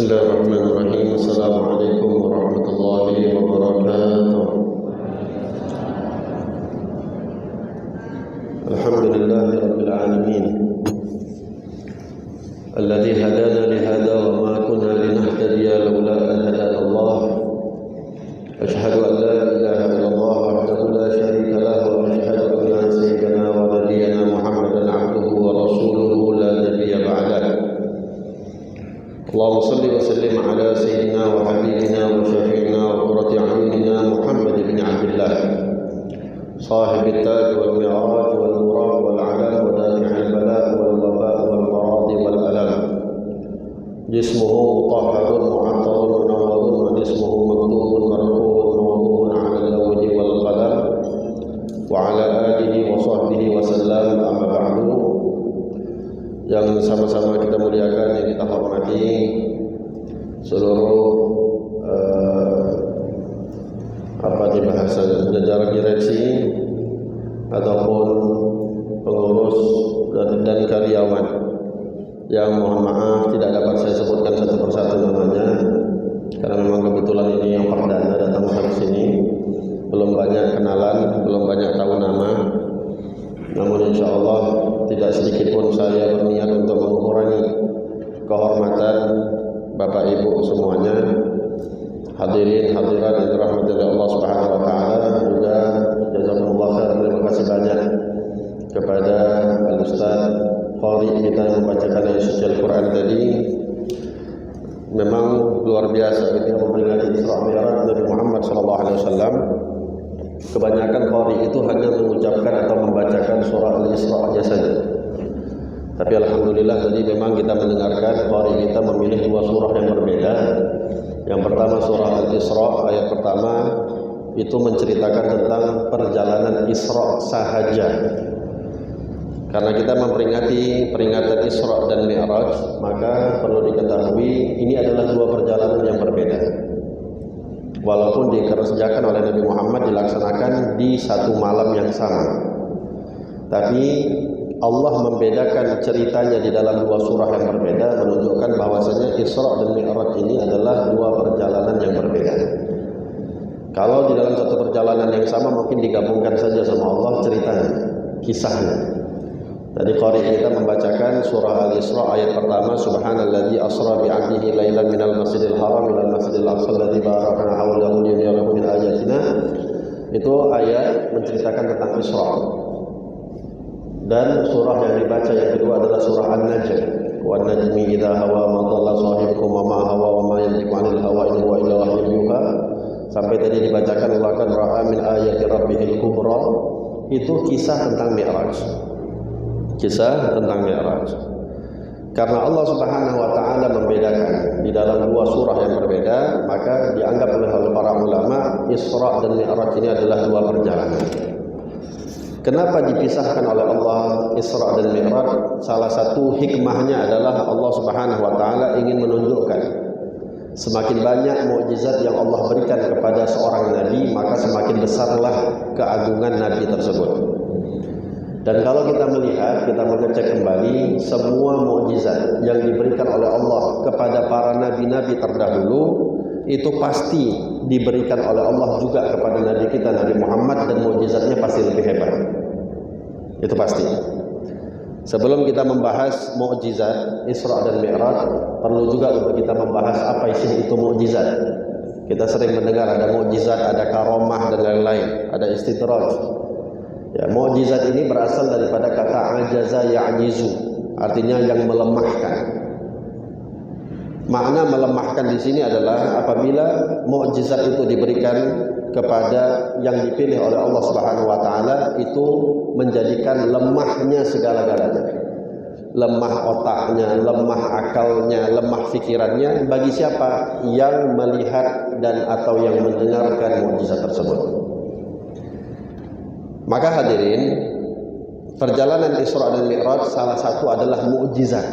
Bismillahirrahmanirrahim. Assalamualaikum warahmatullahi wabarakatuh. Alhamdulillahi rabbil alamin. Alladzi hadana li hada wa ma kunna linahtadiya laula an hadana Allah. Ashhadu an la ilaha illallah wahdahu la syarika lahu wa ashhadu anna sayyidana wa nabiyyana Muhammadan abduhu wa rasuluhu la nabiyya ba'dahu. Allahumma salli wa sallim ala sayyidina wa habibina wa syafi'ina wa qurrati a'yunina Muhammad bin Abdullah sahibit taj wal mi'raj wal murad wal alam wa dafi'il bala' wal waba' wal marad wal alam. Jismuhu mutahharun mu'attarun munawwarun wa jismuhu maktubun marfu'un mawdu'un 'ala al-lawhi wal qalam wa 'ala alihi wa sahbihi wa sallam. Amma ba'du. Yang sama-sama kita muliakan, yang kita hormati seluruh jajaran direksi ataupun pengurus dan karyawan yang mohon maaf tidak dapat saya sebutkan satu persatu namanya karena memang kebetulan ini yang perdana datang sampai sini, belum banyak kenalan, belum banyak tahu nama. Namun insya Allah tidak sedikit pun saya berniat untuk mengurangi kehormatan Bapak Ibu semuanya, hadirin hadirat yang dirahmati oleh Allah Subhanahu wa taala. Juga jazakumullah khairan, terima kasih banyak kepada Al-Ustaz Qari kita yang membacakan ayat suci Al-Qur'an tadi. Memang luar biasa ketika memperingati Isra Mi'raj Nabi Muhammad SAW. Kebanyakan qari itu hanya mengucapkan atau membacakan surah Al-Isra saja. Tapi alhamdulillah tadi memang kita mendengarkan qari kita memilih dua surah yang berbeda. Yang pertama surah Al-Isra ayat pertama itu menceritakan tentang perjalanan Isra sahaja. Karena kita memperingati peringatan Isra dan Mi'raj, maka perlu diketahui ini adalah dua perjalanan yang berbeda. Walaupun dikerjakan oleh Nabi Muhammad, dilaksanakan di satu malam yang sama, tapi Allah membedakan ceritanya di dalam dua surah yang berbeda, menunjukkan bahwasanya Isra dan Mi'raj ini adalah dua perjalanan yang berbeda. Kalau di dalam satu perjalanan yang sama mungkin digabungkan saja sama Allah ceritanya, kisahnya. Tadi qari kita membacakan surah Al-Isra ayat pertama, subhanalladzi asra bi 'abdihi lailan minal masjidil haram ilal masjidil aqsa alladzi barakna hawlahu liyuriyahu min ayatina. Itu ayat menceritakan tentang Isra. Dan surah yang dibaca yang kedua adalah surah An-Najm. Wan najmi idza hawa ma dhalla sahibukum wa ma hawa wa ma yantiqu 'anil hawa in huwa illa wahyun yuha. Sampai tadi dibacakan laqad ra'a min ayati rabbihil kubra. Itu kisah tentang Mi'raj. Kisah tentang Mi'raj. Karena Allah Subhanahu wa taala membedakan di dalam dua surah yang berbeda, maka dianggap oleh para ulama Isra dan Mi'raj ini adalah dua perjalanan. Kenapa dipisahkan oleh Allah Isra dan Mi'raj? Salah satu hikmahnya adalah Allah Subhanahu wa taala ingin menunjukkan semakin banyak mukjizat yang Allah berikan kepada seorang nabi, maka semakin besarlah keagungan nabi tersebut. Dan kalau kita melihat, kita mengecek kembali semua mukjizat yang diberikan oleh Allah kepada para nabi-nabi terdahulu, itu pasti diberikan oleh Allah juga kepada nabi kita Nabi Muhammad, dan mukjizatnya pasti lebih hebat. Itu pasti. Sebelum kita membahas mukjizat Isra dan Mi'raj, perlu juga untuk kita membahas apa isi itu mukjizat. Kita sering mendengar ada mukjizat, ada karomah dan lain-lain, ada istidraj. Ya, mukjizat ini berasal daripada kata ajaza ya'jizu, artinya yang melemahkan. Makna melemahkan di sini adalah apabila mukjizat itu diberikan kepada yang dipilih oleh Allah Subhanahu wa taala, itu menjadikan lemahnya segala-galanya. Lemah otaknya, lemah akalnya, lemah pikirannya bagi siapa yang melihat dan atau yang mendengarkan mukjizat tersebut. Maka hadirin, perjalanan Isra dan Mi'raj salah satu adalah mukjizat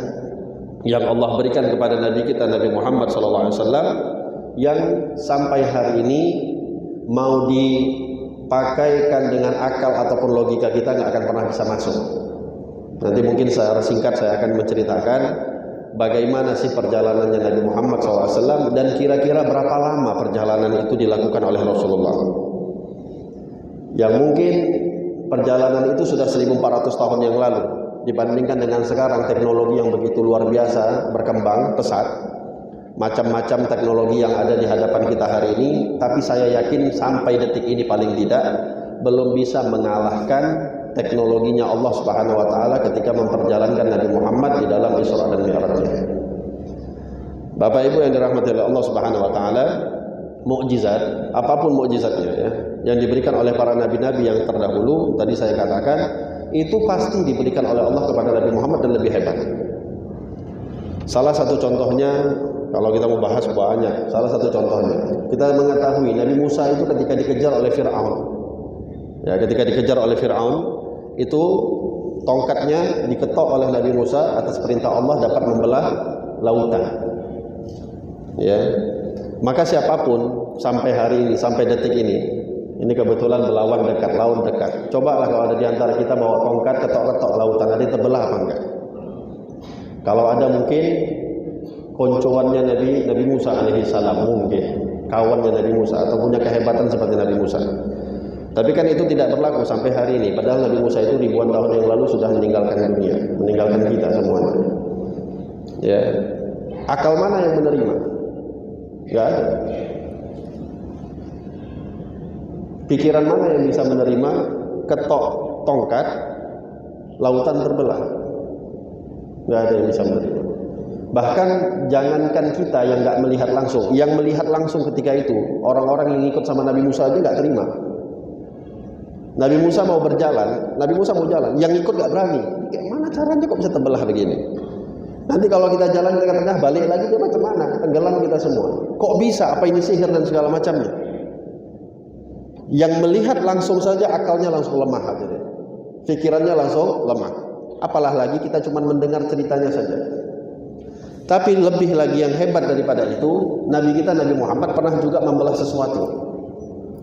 yang Allah berikan kepada Nabi kita Nabi Muhammad SAW, yang sampai hari ini mau dipakaikan dengan akal ataupun logika kita nggak akan pernah bisa masuk. Nanti mungkin secara singkat saya akan menceritakan bagaimana sih perjalanannya Nabi Muhammad SAW dan kira-kira berapa lama perjalanan itu dilakukan oleh Rasulullah. Yang mungkin perjalanan itu sudah 1400 tahun yang lalu, dibandingkan dengan sekarang teknologi yang begitu luar biasa berkembang pesat, macam-macam teknologi yang ada di hadapan kita hari ini. Tapi saya yakin sampai detik ini paling tidak belum bisa mengalahkan teknologinya Allah Subhanahu wa taala ketika memperjalankan Nabi Muhammad di dalam Isra dan Mi'rajnya. Bapak Ibu yang dirahmati oleh Allah Subhanahu wa taala, mukjizat, apapun mukjizatnya ya, yang diberikan oleh para nabi-nabi yang terdahulu, tadi saya katakan, itu pasti diberikan oleh Allah kepada Nabi Muhammad dan lebih hebat. Salah satu contohnya, kalau kita mau bahas banyak, salah satu contohnya, kita mengetahui Nabi Musa itu ketika dikejar oleh Fir'aun. Ya, ketika dikejar oleh Fir'aun, itu tongkatnya diketok oleh Nabi Musa atas perintah Allah dapat membelah lautan. Ya, maka siapapun sampai hari ini, sampai detik ini kebetulan melawan dekat, lawan dekat. Cobalah kalau ada di antara kita bawa tongkat ketok-ketok lautan, ada terbelah apa enggak? Kalau ada mungkin koncoannya Nabi Musa alaihissalam, mungkin kawannya Nabi Musa atau punya kehebatan seperti Nabi Musa. Tapi kan itu tidak berlaku sampai hari ini. Padahal Nabi Musa itu ribuan tahun yang lalu sudah meninggalkan dunia, meninggalkan kita semuanya. Ya, akal mana yang menerima? Gak ada. Pikiran mana yang bisa menerima ketok tongkat lautan terbelah? Gak ada yang bisa menerima. Bahkan jangankan kita yang gak melihat langsung, yang melihat langsung ketika itu orang-orang yang ikut sama Nabi Musa aja gak terima. Nabi Musa mau berjalan, Nabi Musa mau jalan, yang ikut gak berani. Kayak mana caranya kok bisa terbelah begini? Nanti kalau kita jalan ke tengah balik lagi dia macam mana? Tenggelam kita semua. Kok bisa? Apa ini sihir dan segala macamnya? Yang melihat langsung saja akalnya langsung lemah, hadirin. Pikirannya langsung lemah. Apalah lagi kita cuma mendengar ceritanya saja. Tapi lebih lagi yang hebat daripada itu, Nabi kita Nabi Muhammad pernah juga membelah sesuatu.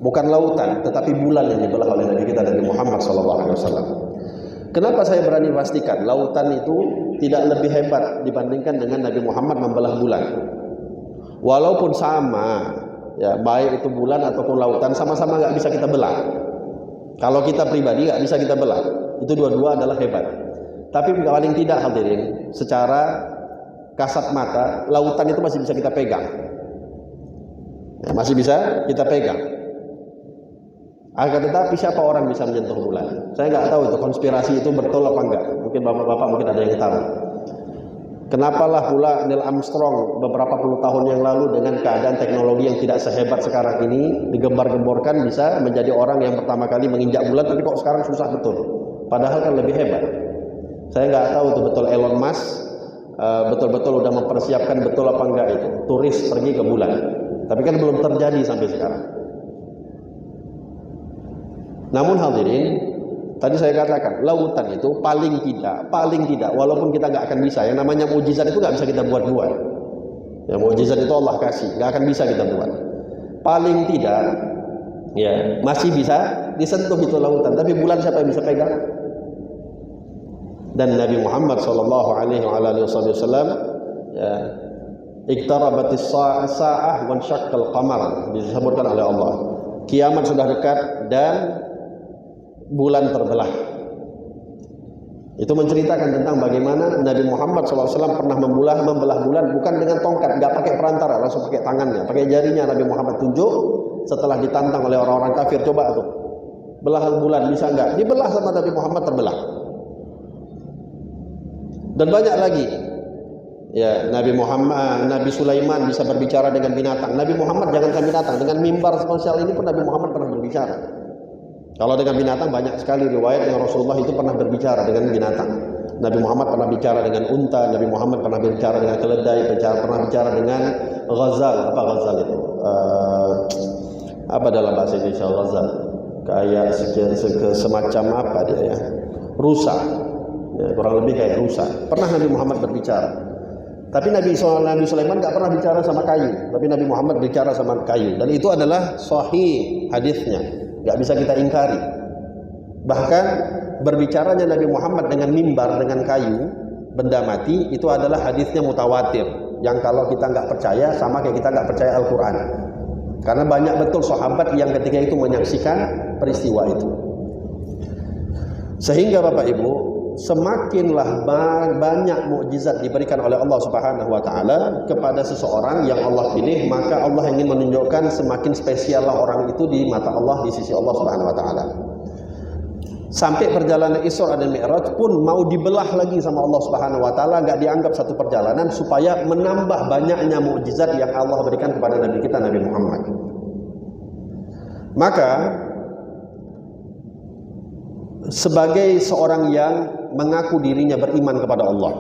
Bukan lautan, tetapi bulan yang dibelah oleh Nabi kita Nabi Muhammad SAW. Kenapa saya berani pastikan lautan itu tidak lebih hebat dibandingkan dengan Nabi Muhammad membelah bulan? Walaupun sama, ya baik itu bulan ataupun lautan sama-sama nggak bisa kita belah. Kalau kita pribadi nggak bisa kita belah. Itu dua-dua adalah hebat. Tapi paling tidak hadirin, secara kasat mata, lautan itu masih bisa kita pegang. Ya, masih bisa kita pegang. Akan tetapi siapa orang bisa menyentuh bulan? Saya nggak tahu itu konspirasi itu betul apa enggak. Mungkin bapak-bapak mungkin ada yang tahu. Kenapalah pula Neil Armstrong beberapa puluh tahun yang lalu dengan keadaan teknologi yang tidak sehebat sekarang ini digembar-gemborkan bisa menjadi orang yang pertama kali menginjak bulan, tapi kok sekarang susah betul. Padahal kan lebih hebat. Saya nggak tahu itu betul Elon Musk betul-betul udah mempersiapkan betul apa enggak itu turis pergi ke bulan. Tapi kan belum terjadi sampai sekarang. Namun hadirin, tadi saya katakan lautan itu paling tidak, walaupun kita nggak akan bisa, yang namanya mukjizat itu nggak bisa kita buat-buat. Ya, mukjizat itu Allah kasih, nggak akan bisa kita buat. Paling tidak, ya masih bisa disentuh itu lautan. Tapi bulan siapa yang bisa pegang? Dan Nabi Muhammad SAW, ya, iqtarabatis sa'ah wa syaqqal qamar, disebutkan oleh Allah. Kiamat sudah dekat dan bulan terbelah. Itu menceritakan tentang bagaimana Nabi Muhammad SAW pernah membelah bulan bukan dengan tongkat, nggak pakai perantara, langsung pakai tangannya, pakai jarinya. Nabi Muhammad tunjuk setelah ditantang oleh orang-orang kafir, coba tuh belah bulan bisa nggak? Dibelah sama Nabi Muhammad, terbelah. Dan banyak lagi. Ya, Nabi Sulaiman bisa berbicara dengan binatang. Nabi Muhammad jangankan binatang, dengan mimbar spesial ini pun Nabi Muhammad pernah berbicara. Kalau dengan binatang banyak sekali riwayat yang Rasulullah itu pernah berbicara dengan binatang. Nabi Muhammad pernah bicara dengan unta, Nabi Muhammad pernah bicara dengan keledai, pernah bicara dengan ghazal. Apa ghazal itu? Apa dalam bahasa Indonesia ghazal? Kayak semacam apa dia ya? Rusa. Ya, kurang lebih kayak rusa. Pernah Nabi Muhammad berbicara. Tapi Nabi Sulaiman nggak pernah bicara sama kayu, tapi Nabi Muhammad bicara sama kayu, dan itu adalah sahih hadisnya, nggak bisa kita ingkari. Bahkan berbicaranya Nabi Muhammad dengan mimbar, dengan kayu, benda mati itu adalah hadisnya mutawatir, yang kalau kita nggak percaya sama kayak kita nggak percaya Al-Quran, karena banyak betul sahabat yang ketika itu menyaksikan peristiwa itu. Sehingga Bapak Ibu, semakinlah banyak mukjizat diberikan oleh Allah Subhanahu wa taala kepada seseorang yang Allah pilih, maka Allah ingin menunjukkan semakin spesiallah orang itu di mata Allah, di sisi Allah Subhanahu wa taala. Sampai perjalanan Isra dan Mi'raj pun mau dibelah lagi sama Allah Subhanahu wa taala, enggak dianggap satu perjalanan, supaya menambah banyaknya mukjizat yang Allah berikan kepada nabi kita, Nabi Muhammad. Maka sebagai seorang yang mengaku dirinya beriman kepada Allah,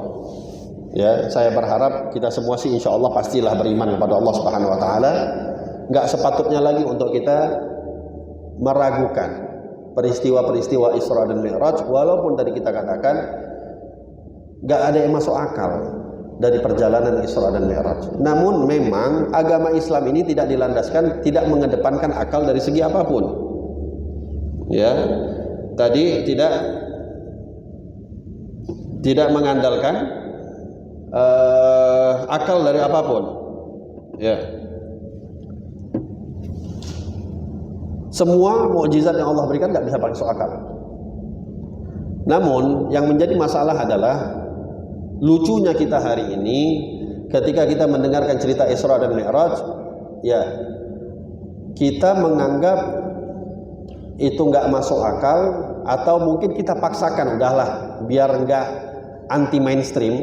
ya, saya berharap kita semua sih insya Allah pastilah beriman kepada Allah Subhanahu wa taala. Enggak sepatutnya lagi untuk kita meragukan peristiwa-peristiwa Isra dan Mi'raj, walaupun tadi kita katakan enggak ada yang masuk akal dari perjalanan Isra dan Mi'raj. Namun memang agama Islam ini tidak dilandaskan, tidak mengedepankan akal dari segi apapun. Ya, tadi tidak mengandalkan akal dari apapun. Ya. Semua mukjizat yang Allah berikan tidak bisa pakai masuk akal. Namun yang menjadi masalah adalah lucunya kita hari ini ketika kita mendengarkan cerita Isra dan Mi'raj, ya, kita menganggap itu nggak masuk akal, atau mungkin kita paksakan, udahlah biar nggak anti mainstream,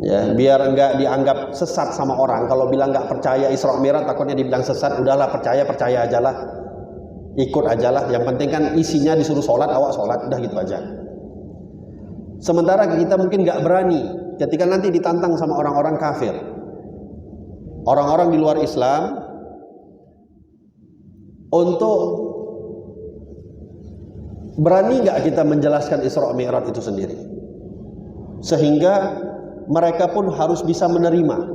ya, biar nggak dianggap sesat sama orang. Kalau bilang nggak percaya Isra Mi'raj takutnya dibilang sesat, udahlah percaya aja lah, ikut aja lah, yang penting kan isinya disuruh sholat, awak sholat, udah gitu aja. Sementara kita mungkin nggak berani ketika nanti ditantang sama orang-orang kafir, orang-orang di luar Islam, untuk berani nggak kita menjelaskan Isra Mi'raj itu sendiri, sehingga mereka pun harus bisa menerima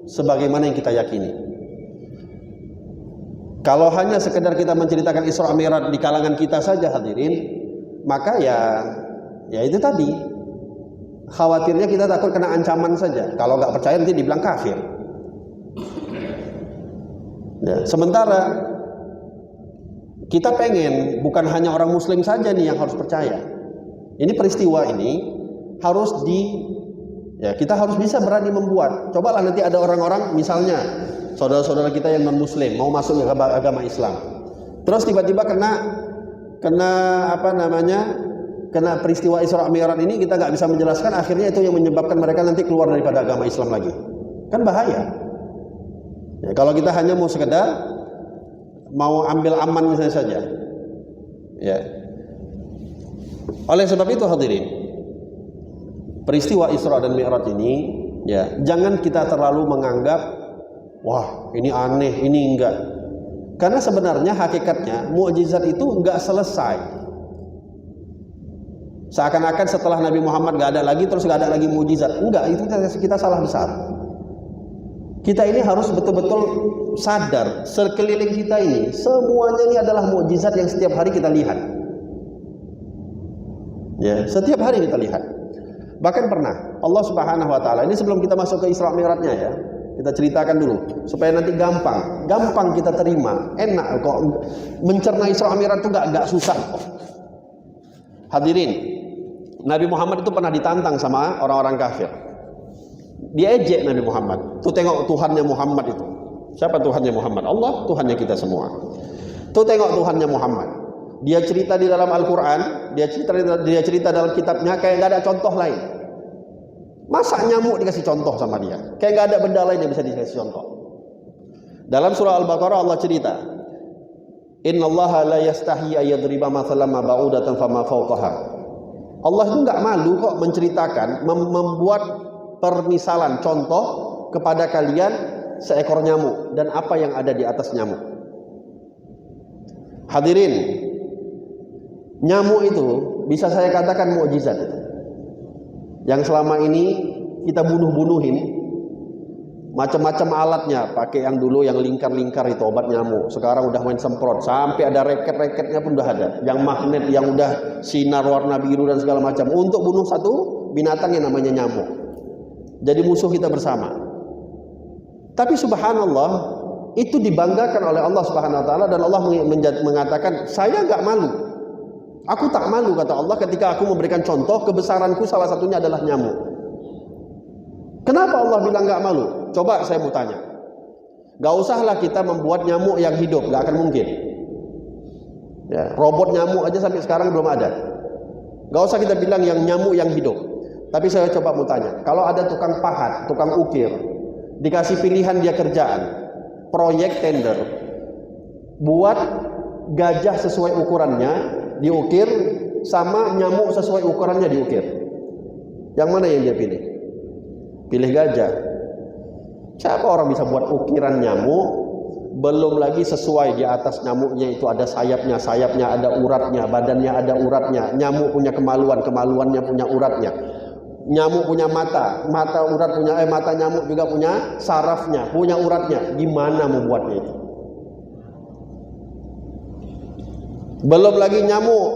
sebagaimana yang kita yakini. Kalau hanya sekedar kita menceritakan Isra Mi'raj di kalangan kita saja hadirin, maka ya itu tadi, khawatirnya kita takut kena ancaman saja. Kalau nggak percaya nanti dibilang kafir. Ya, sementara kita pengen bukan hanya orang Muslim saja nih yang harus percaya. Ini peristiwa ini harus kita harus bisa berani membuat. Cobalah nanti ada orang-orang, misalnya saudara-saudara kita yang non Muslim mau masuk ke agama Islam, terus tiba-tiba kena peristiwa Isra Mi'raj ini, kita nggak bisa menjelaskan, akhirnya itu yang menyebabkan mereka nanti keluar daripada agama Islam lagi, kan bahaya. Ya, kalau kita hanya mau sekedar mau ambil aman misalnya saja, ya. Oleh sebab itu hadirin, peristiwa Isra dan Mi'raj ini, ya, jangan kita terlalu menganggap wah ini aneh, ini enggak. Karena sebenarnya hakikatnya mukjizat itu enggak selesai. Seakan-akan setelah Nabi Muhammad enggak ada lagi, terus enggak ada lagi mukjizat. Enggak, itu kita salah besar. Kita ini harus betul-betul sadar sekeliling kita ini semuanya ini adalah mukjizat yang setiap hari kita lihat. Ya, setiap hari kita lihat. Bahkan pernah Allah Subhanahu wa taala, ini sebelum kita masuk ke Isra Mi'rajnya ya, kita ceritakan dulu supaya nanti gampang kita terima, enak kok mencerna Isra Mi'raj itu enggak susah kok. Hadirin, Nabi Muhammad itu pernah ditantang sama orang-orang kafir. Diejek Nabi Muhammad. Tuh tengok Tuhannya Muhammad itu. Siapa Tuhannya Muhammad? Allah, Tuhannya kita semua. Tuh tengok Tuhannya Muhammad. Dia cerita di dalam Al-Quran, dia cerita dalam kitabnya, kayak nggak ada contoh lain. Masa nyamuk dikasih contoh sama dia? Kayak nggak ada benda lain yang bisa dikasih contoh. Dalam surah Al-Baqarah Allah cerita, Innallaha la yastahi ayyadriba mathalan ma ba'udatan fama fawqaha. Allah itu nggak malu kok menceritakan, membuat permisalan contoh kepada kalian seekor nyamuk dan apa yang ada di atas nyamuk. Hadirin, nyamuk itu bisa saya katakan mukjizat itu. Yang selama ini kita bunuh-bunuhin, macam-macam alatnya, pakai yang dulu yang lingkar-lingkar itu obat nyamuk, sekarang udah main semprot, sampai ada reket-reketnya pun udah ada, yang magnet, yang udah sinar warna biru dan segala macam untuk bunuh satu binatang yang namanya nyamuk. Jadi musuh kita bersama. Tapi subhanallah, itu dibanggakan oleh Allah Subhanahu wa taala, dan Allah mengatakan, "Saya enggak malu. Aku tak malu," kata Allah, "ketika aku memberikan contoh kebesaranku salah satunya adalah nyamuk." Kenapa Allah bilang enggak malu? Coba saya mau tanya. Enggak usahlah kita membuat nyamuk yang hidup, enggak akan mungkin. Ya, robot nyamuk aja sampai sekarang belum ada. Enggak usah kita bilang yang nyamuk yang hidup. Tapi saya coba mau tanya, kalau ada tukang pahat, tukang ukir, dikasih pilihan dia kerjaan, proyek tender, buat gajah sesuai ukurannya diukir, sama nyamuk sesuai ukurannya diukir, yang mana yang dia pilih? Pilih gajah. Siapa orang bisa buat ukiran nyamuk, belum lagi sesuai, di atas nyamuknya itu ada sayapnya, sayapnya ada uratnya, badannya ada uratnya, nyamuk punya kemaluan, kemaluannya punya uratnya, nyamuk punya mata, mata urat punya mata nyamuk juga punya sarafnya, punya uratnya. Gimana membuatnya itu? Belum lagi nyamuk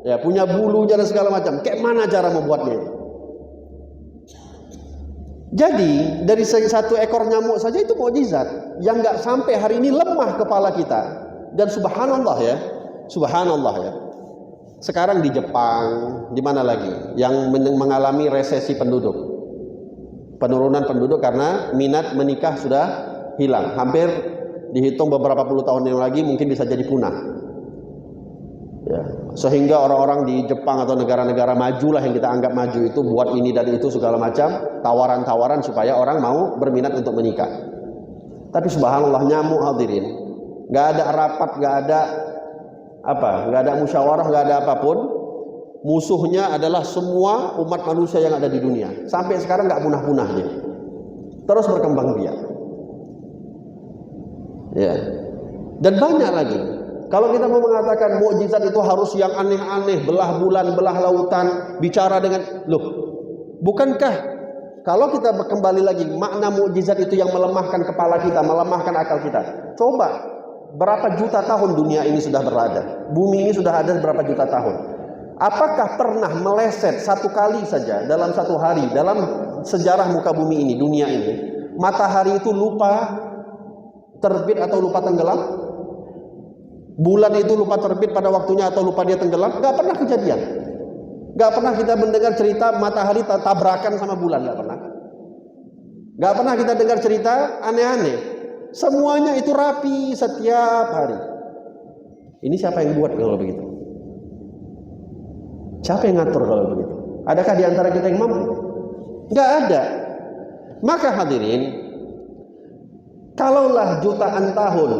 ya punya bulunya dan segala macam. Kayak mana cara membuatnya itu? Jadi dari satu ekor nyamuk saja itu mukjizat yang nggak sampai hari ini lemah kepala kita. Dan subhanallah ya, subhanallah ya. Sekarang di Jepang, di mana lagi yang mengalami resesi penduduk, penurunan penduduk karena minat menikah sudah hilang. Hampir dihitung beberapa puluh tahun yang lagi mungkin bisa jadi punah. Ya, sehingga orang-orang di Jepang atau negara-negara maju lah yang kita anggap maju itu buat ini dan itu segala macam tawaran-tawaran supaya orang mau berminat untuk menikah. Tapi subhanallah nyamuk hadirin, nggak ada rapat, nggak ada nggak ada musyawarah, nggak ada apapun. Musuhnya adalah semua umat manusia yang ada di dunia. Sampai sekarang nggak punah-punah dia, terus berkembang biak. Ya, dan banyak lagi. Kalau kita mau mengatakan mukjizat itu harus yang aneh-aneh, belah bulan, belah lautan, bicara dengan, loh, bukankah kalau kita kembali lagi makna mukjizat itu yang melemahkan kepala kita, melemahkan akal kita? Coba berapa juta tahun dunia ini sudah berada, bumi ini sudah ada berapa juta tahun. Apakah pernah meleset satu kali saja dalam satu hari, dalam sejarah muka bumi ini, dunia ini, matahari itu lupa terbit atau lupa tenggelam? Bulan itu lupa terbit pada waktunya atau lupa dia tenggelam? Gak pernah kejadian. Gak pernah kita mendengar cerita matahari tabrakan sama bulan, gak pernah. Gak pernah kita dengar cerita aneh-aneh. Semuanya itu rapi setiap hari. Ini siapa yang buat kalau begitu? Siapa yang ngatur kalau begitu? Adakah di antara kita yang mampu? Gak ada. Maka hadirin, kalaulah jutaan tahun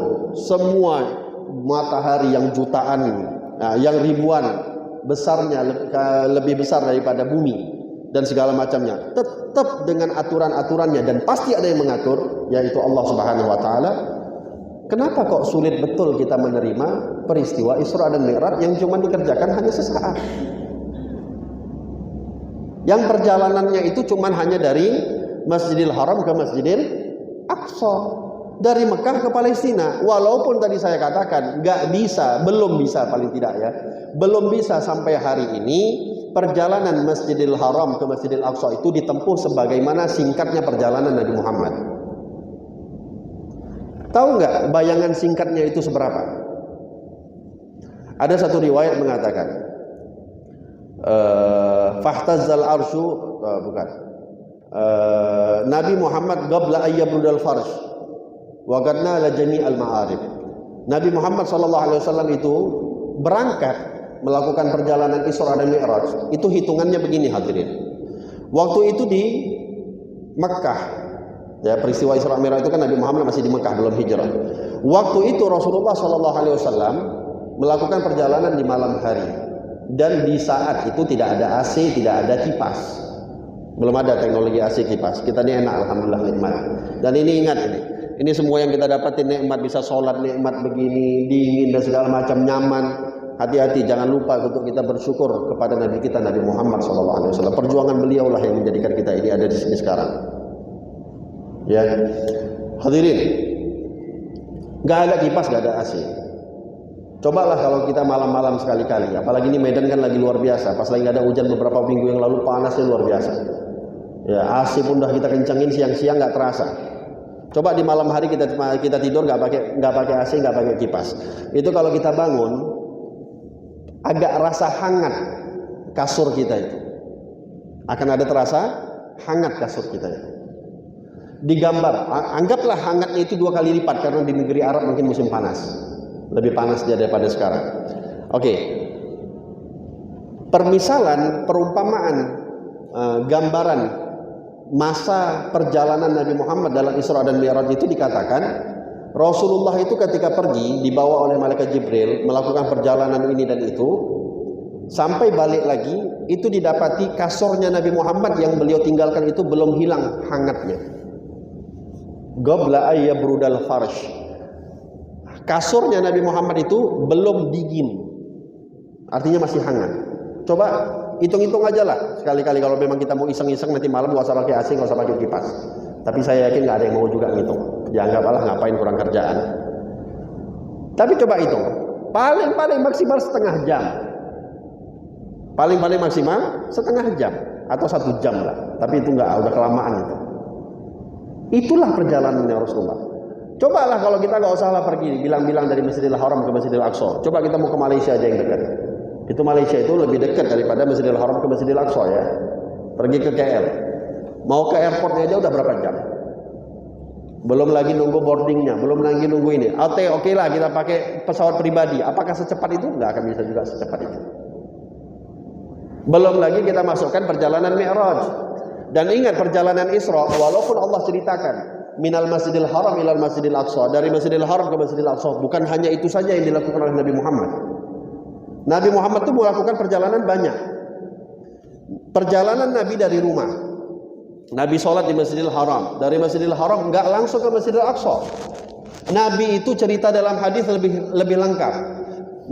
semua matahari yang jutaan, yang ribuan besarnya, lebih besar daripada bumi dan segala macamnya, tetap dengan aturan-aturannya, dan pasti ada yang mengatur, yaitu Allah Subhanahu wa taala. Kenapa kok sulit betul kita menerima peristiwa Isra dan Mi'raj yang cuma dikerjakan hanya sesaat? Yang perjalanannya itu cuma hanya dari Masjidil Haram ke Masjidil Aqsa, dari Mekah ke Palestina. Walaupun tadi saya katakan nggak bisa, belum bisa, paling tidak ya, belum bisa sampai hari ini perjalanan Masjidil Haram ke Masjidil Aqsa itu ditempuh sebagaimana singkatnya perjalanan Nabi Muhammad. Tahu nggak bayangan singkatnya itu seberapa? Ada satu riwayat mengatakan fahtazzal arsyu, bukan, Nabi Muhammad qabla ayyabrudal farsh wagadna la jami'al ma'arif. Nabi Muhammad SAW itu berangkat melakukan perjalanan Isra dan Mi'raj. Itu hitungannya begini hadirin. Waktu itu di Mekah, ya, peristiwa Isra Mi'raj itu kan Nabi Muhammad masih di Mekah, belum hijrah. Waktu itu Rasulullah SAW melakukan perjalanan di malam hari, dan di saat itu tidak ada AC, tidak ada kipas, belum ada teknologi AC kipas. Kita ini enak, alhamdulillah, nikmat. Dan ini ingat ini semua yang kita dapatin nikmat, bisa sholat nikmat begini, dingin dan segala macam, nyaman. Hati-hati, jangan lupa untuk kita bersyukur kepada Nabi kita Nabi Muhammad SAW. Perjuangan beliau lah yang menjadikan kita ini ada di sini sekarang. Ya, hadirin, nggak ada kipas, nggak ada AC. Cobalah kalau kita malam-malam sekali-kali, apalagi ini Medan kan lagi luar biasa. Pas lagi nggak ada hujan beberapa minggu yang lalu, panasnya luar biasa. Ya, AC pun udah kita kencangin siang-siang nggak terasa. Coba di malam hari kita tidur nggak pakai AC, nggak pakai kipas. Itu kalau kita bangun agak rasa hangat kasur kita itu. Akan ada terasa hangat kasur kita itu. Digambar, anggaplah hangatnya itu 2 kali lipat karena di negeri Arab mungkin musim panas, lebih panas dia daripada sekarang. Oke, permisalan, perumpamaan, gambaran masa perjalanan Nabi Muhammad dalam Isra dan Mi'raj itu dikatakan Rasulullah itu ketika pergi dibawa oleh malaikat Jibril melakukan perjalanan ini dan itu, sampai balik lagi itu didapati kasurnya Nabi Muhammad yang beliau tinggalkan itu belum hilang hangatnya. Qabla ayyabrudal farsh, kasurnya Nabi Muhammad itu belum dingin, artinya masih hangat. Coba hitung-hitung aja lah sekali-kali, kalau memang kita mau iseng-iseng nanti malam nggak usah pakai AC, nggak usah pakai kipas. Tapi saya yakin nggak ada yang mau juga ngitung. Dianggap Allah ngapain kurang kerjaan. Tapi coba hitung, paling-paling maksimal setengah jam. Paling-paling maksimal setengah jam atau 1 jam lah. Tapi itu nggak, udah kelamaan itu. Itulah perjalanannya Rasulullah. Cobalah kalau kita nggak usah lah pergi bilang-bilang dari Masjidil Haram ke Masjidil Aqsa. Coba kita mau ke Malaysia aja yang dekat. Itu Malaysia itu lebih dekat daripada Masjidil Haram ke Masjidil Aqsa ya. Pergi ke KL. Mau ke airportnya aja udah berapa jam. Belum lagi nunggu boardingnya, belum lagi nunggu ini. Oke lah kita pakai pesawat pribadi. Apakah secepat itu? Nggak akan bisa juga secepat itu. Belum lagi kita masukkan perjalanan Mi'raj. Dan ingat perjalanan Isra, walaupun Allah ceritakan minal Masjidil Haram ilal Masjidil Aqsa, dari Masjidil Haram ke Masjidil Aqsa, bukan hanya itu saja yang dilakukan oleh Nabi Muhammad. Nabi Muhammad itu melakukan perjalanan banyak. Perjalanan Nabi dari rumah, Nabi sholat di Masjidil Haram, dari Masjidil Haram nggak langsung ke Masjidil Aqsa. Nabi itu cerita dalam hadis lebih lengkap.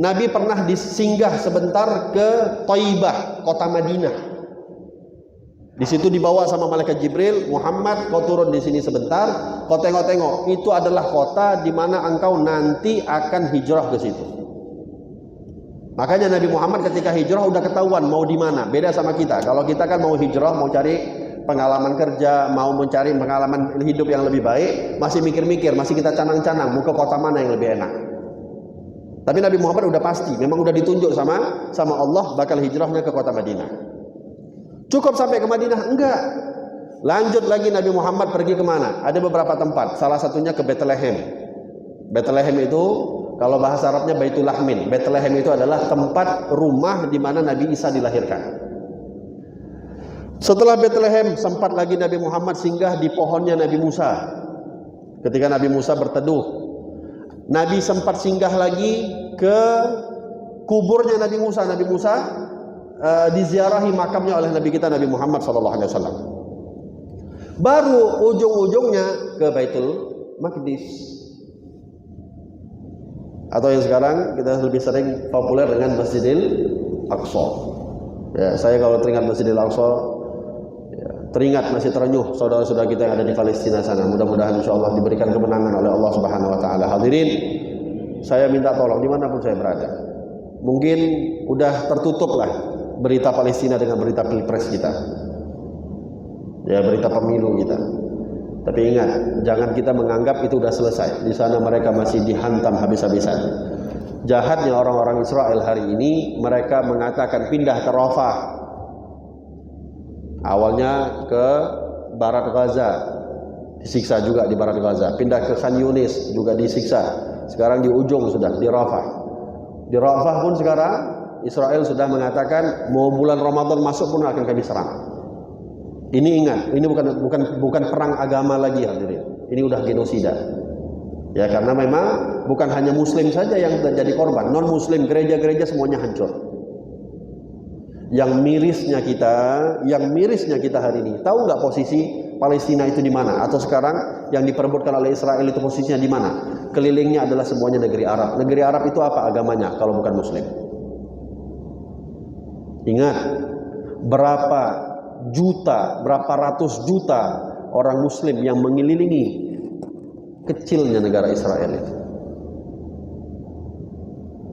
Nabi pernah disinggah sebentar ke Thaibah, kota Madinah. Di situ dibawa sama malaikat Jibril, Muhammad, kau turun di sini sebentar, kau tengok-tengok, itu adalah kota di mana engkau nanti akan hijrah ke situ. Makanya Nabi Muhammad ketika hijrah udah ketahuan mau di mana. Beda sama kita. Kalau kita kan mau hijrah, mau cari pengalaman kerja, mau mencari pengalaman hidup yang lebih baik, masih mikir-mikir, masih kita canang-canang mau ke kota mana yang lebih enak. Tapi Nabi Muhammad udah pasti, memang udah ditunjuk sama Allah bakal hijrahnya ke kota Madinah. Cukup sampai ke Madinah? Enggak. Lanjut lagi Nabi Muhammad pergi kemana? Ada beberapa tempat. Salah satunya ke Bethlehem. Bethlehem itu kalau bahasa Arabnya Baitul Lahmin. Bethlehem itu adalah tempat rumah di mana Nabi Isa dilahirkan. Setelah Bethlehem sempat lagi Nabi Muhammad singgah di pohonnya Nabi Musa. Ketika Nabi Musa berteduh, Nabi sempat singgah lagi ke kuburnya Nabi Musa. Nabi Musa diziarahi makamnya oleh Nabi kita Nabi Muhammad SAW. Baru ujung-ujungnya ke Baitul Maqdis, atau yang sekarang kita lebih sering populer dengan Masjidil Aqsa. Ya, saya kalau teringat Masjidil Aqsa, ya, teringat masih terenyuh saudara-saudara kita yang ada di Palestina sana. Mudah-mudahan insya Allah diberikan kemenangan oleh Allah Subhanahu Wa Taala. Hadirin, saya minta tolong dimanapun saya berada. Mungkin udah tertutup lah berita Palestina dengan berita pilpres kita, ya berita pemilu kita. Tapi ingat, jangan kita menganggap itu udah selesai. Di sana mereka masih dihantam habis-habisan. Jahatnya orang-orang Israel hari ini, mereka mengatakan pindah ke Rafah. Awalnya ke barat Gaza, disiksa juga di barat Gaza. Pindah ke Khan Yunis, juga disiksa. Sekarang di ujung sudah, di Rafah. Di Rafah pun sekarang Israel sudah mengatakan mau bulan Ramadan masuk pun akan kami serang. Ini ingat, ini bukan perang agama lagi hadirin. Ini udah genosida. Ya, karena memang bukan hanya muslim saja yang jadi korban, non muslim, gereja-gereja semuanya hancur. Yang mirisnya kita hari ini, tahu nggak posisi Palestina itu di mana? Atau sekarang yang diperebutkan oleh Israel itu posisinya di mana? Kelilingnya adalah semuanya negeri Arab. Negeri Arab itu apa agamanya kalau bukan muslim? Ingat, berapa juta, berapa ratus juta orang Muslim yang mengelilingi kecilnya negara Israel itu.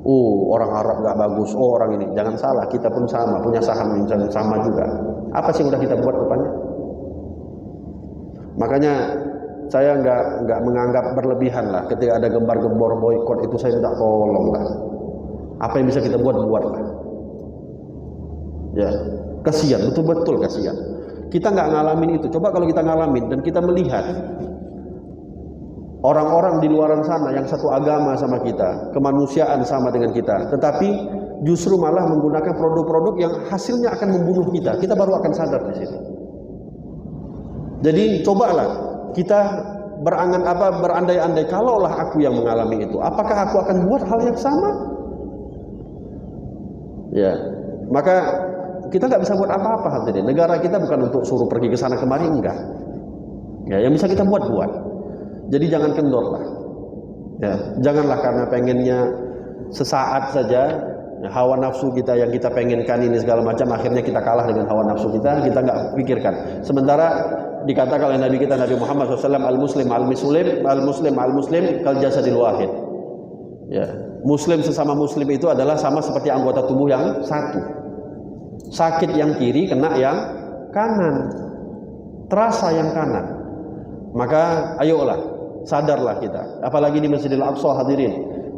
Oh, orang Arab gak bagus, oh orang ini. Jangan salah, kita pun sama, punya saham yang sama juga. Apa sih yang udah kita buat rupanya? Makanya saya nggak menganggap berlebihan lah ketika ada gembar-gembor boykot itu, saya minta tolong lah. Apa yang bisa kita buatlah. Ya, kasihan, betul-betul kasihan. Kita nggak ngalamin itu. Coba kalau kita ngalamin dan kita melihat orang-orang di luaran sana yang satu agama sama kita, kemanusiaan sama dengan kita, tetapi justru malah menggunakan produk-produk yang hasilnya akan membunuh kita. Kita baru akan sadar di situ. Jadi cobalah kita berandai-andai, kalaulah aku yang mengalami itu, apakah aku akan buat hal yang sama? Ya, maka kita nggak bisa buat apa-apa hadirin. Negara kita bukan untuk suruh pergi ke sana kemari, enggak. Ya, yang bisa kita buat. Jadi jangan kendor lah. Ya, janganlah karena pengennya sesaat saja, ya, hawa nafsu kita yang kita pengenkan ini segala macam, akhirnya kita kalah dengan hawa nafsu kita nggak pikirkan. Sementara dikatakan oleh Nabi kita Nabi Muhammad SAW, al-muslim kal jasadil wahid. Ya, muslim sesama muslim itu adalah sama seperti anggota tubuh yang satu. Sakit yang kiri kena yang kanan, terasa yang kanan. Maka ayolah, sadarlah kita. Apalagi di Masjidil Aqsa hadirin.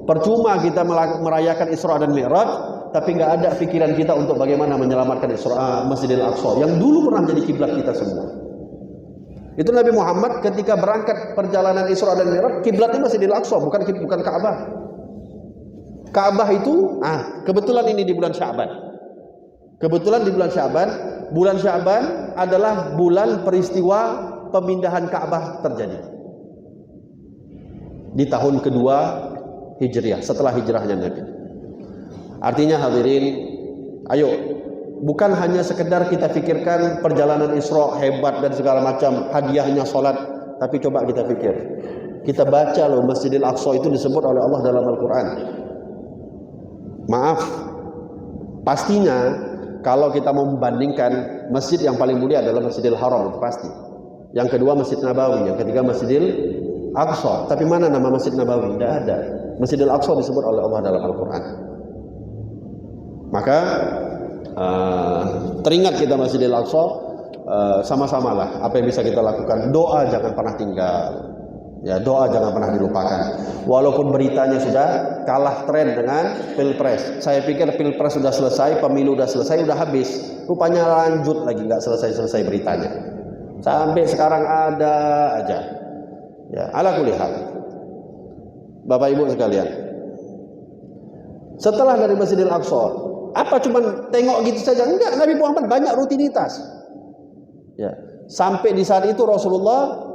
Percuma kita merayakan Isra dan Mi'raj, tapi nggak ada pikiran kita untuk bagaimana menyelamatkan Masjidil Aqsa yang dulu pernah jadi kiblat kita semua. Itu Nabi Muhammad ketika berangkat perjalanan Isra dan Mi'raj, kiblatnya Masjidil Aqsa, bukan Ka'bah. Ka'bah itu, kebetulan ini di bulan Sya'ban. Bulan Sya'ban adalah bulan peristiwa pemindahan Ka'bah terjadi. Di tahun kedua Hijriah, setelah hijrahnya Nabi. Artinya hadirin, ayo, bukan hanya sekedar kita pikirkan perjalanan Isra hebat dan segala macam, hadiahnya sholat, tapi coba kita pikir. Kita baca loh, Masjidil Aqsa itu disebut oleh Allah dalam Al-Quran. Maaf, pastinya kalau kita mau membandingkan, masjid yang paling mulia adalah Masjidil Haram, itu pasti. Yang kedua Masjid Nabawi, yang ketiga Masjidil Aqsa. Tapi mana nama Masjid Nabawi? Tidak ada. Masjidil Aqsa disebut oleh Allah dalam Al-Quran. Maka teringat kita Masjidil Aqsa, sama-samalah apa yang bisa kita lakukan. Doa jangan pernah tinggal. Ya, doa jangan pernah dilupakan. Walaupun beritanya sudah kalah tren dengan Pilpres. Saya pikir Pilpres sudah selesai, pemilu sudah selesai, sudah habis. Rupanya lanjut lagi, nggak selesai-selesai beritanya. Sampai sekarang ada aja. Ya, ala kulli hal. Bapak Ibu sekalian. Setelah dari Masjidil Aqsa, apa cuman tengok gitu saja? Enggak, Nabi Muhammad banyak rutinitas. Ya, sampai di saat itu Rasulullah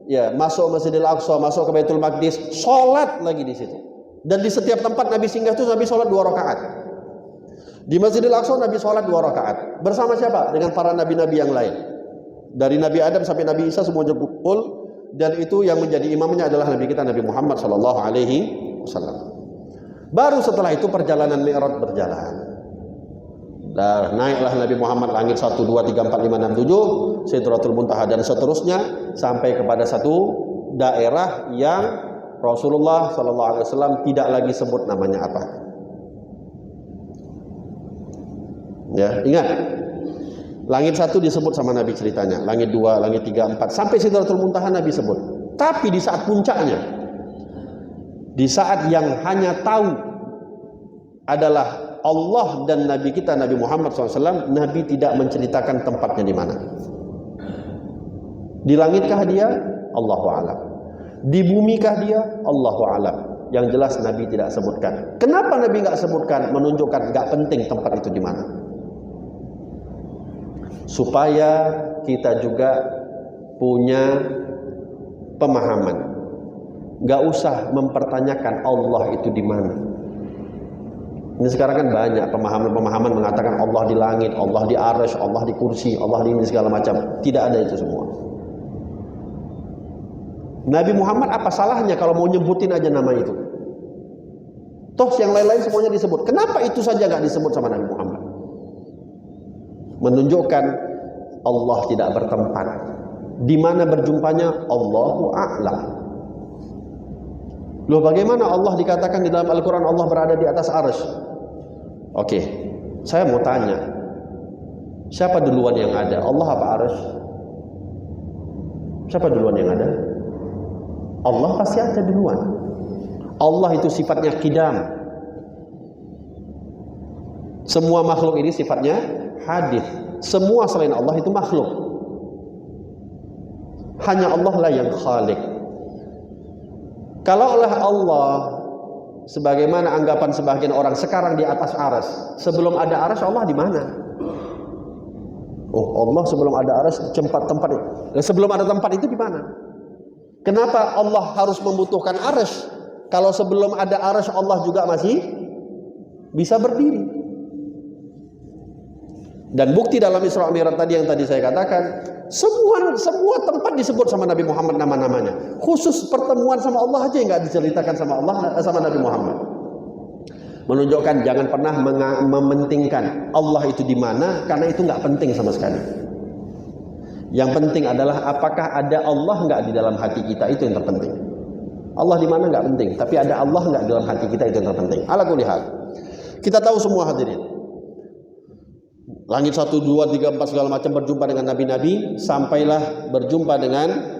masuk Masjidil Aqsa, masuk ke Baitul Maqdis, sholat lagi di situ. Dan di setiap tempat Nabi singgah itu Nabi sholat 2 rakaat. Di Masjidil Aqsa Nabi sholat 2 rakaat. Bersama siapa? Dengan para nabi-nabi yang lain. Dari Nabi Adam sampai Nabi Isa semuanya kumpul. Dan itu yang menjadi imamnya adalah Nabi kita Nabi Muhammad SAW. Baru setelah itu perjalanan Mi'raj berjalan. Dan naiklah Nabi Muhammad langit 1, 2, 3, 4, 5, 6, 7, Sidratul Muntaha dan seterusnya sampai kepada satu daerah yang Rasulullah SAW tidak lagi sebut namanya apa. Ya, ingat. Langit 1 disebut sama Nabi ceritanya, langit 2, langit 3, 4 sampai Sidratul Muntaha Nabi sebut. Tapi di saat puncaknya, di saat yang hanya tahu adalah Allah dan Nabi kita Nabi Muhammad SAW, Nabi tidak menceritakan tempatnya di mana. Di langitkah dia? Allahu a'lam. Di bumikah dia? Allahu a'lam. Yang jelas Nabi tidak sebutkan. Kenapa Nabi nggak sebutkan? Menunjukkan nggak penting tempat itu di mana. Supaya kita juga punya pemahaman. Nggak usah mempertanyakan Allah itu di mana. Ini sekarang kan banyak pemahaman-pemahaman mengatakan Allah di langit, Allah di arsy, Allah di kursi, Allah di ini segala macam. Tidak ada itu semua. Nabi Muhammad apa salahnya kalau mau nyebutin aja nama itu? Toh yang lain-lain semuanya disebut. Kenapa itu saja nggak disebut sama Nabi Muhammad? Menunjukkan Allah tidak bertempat. Di mana berjumpanya? Allahu a'lam. Loh, bagaimana Allah dikatakan di dalam Al-Quran Allah berada di atas arsy? Oke, saya mau tanya, siapa duluan yang ada? Allah apa arsy? Siapa duluan yang ada? Allah pasti ada duluan. Allah itu sifatnya qidam. Semua makhluk ini sifatnya hadith. Semua selain Allah itu makhluk. Hanya Allah lah yang khalik. Kalau oleh Allah, sebagaimana anggapan sebagian orang sekarang di atas arsy, sebelum ada arsy Allah di mana? Oh, Allah sebelum ada arsy tempat sebelum ada tempat itu di mana? Kenapa Allah harus membutuhkan arsy? Kalau sebelum ada arsy Allah juga masih bisa berdiri. Dan bukti dalam Isra Mi'raj tadi yang tadi saya katakan, semua tempat disebut sama Nabi Muhammad nama-namanya. Khusus pertemuan sama Allah aja yang nggak diceritakan sama Allah sama Nabi Muhammad. Menunjukkan jangan pernah mementingkan Allah itu di mana, karena itu nggak penting sama sekali. Yang penting adalah apakah ada Allah nggak di dalam hati kita, itu yang terpenting. Allah di mana nggak penting, tapi ada Allah nggak di dalam hati kita, itu yang terpenting. Ala kulli hal. Kita tahu semua hadirin. Langit 1, 2, 3, 4 segala macam berjumpa dengan nabi-nabi, sampailah berjumpa dengan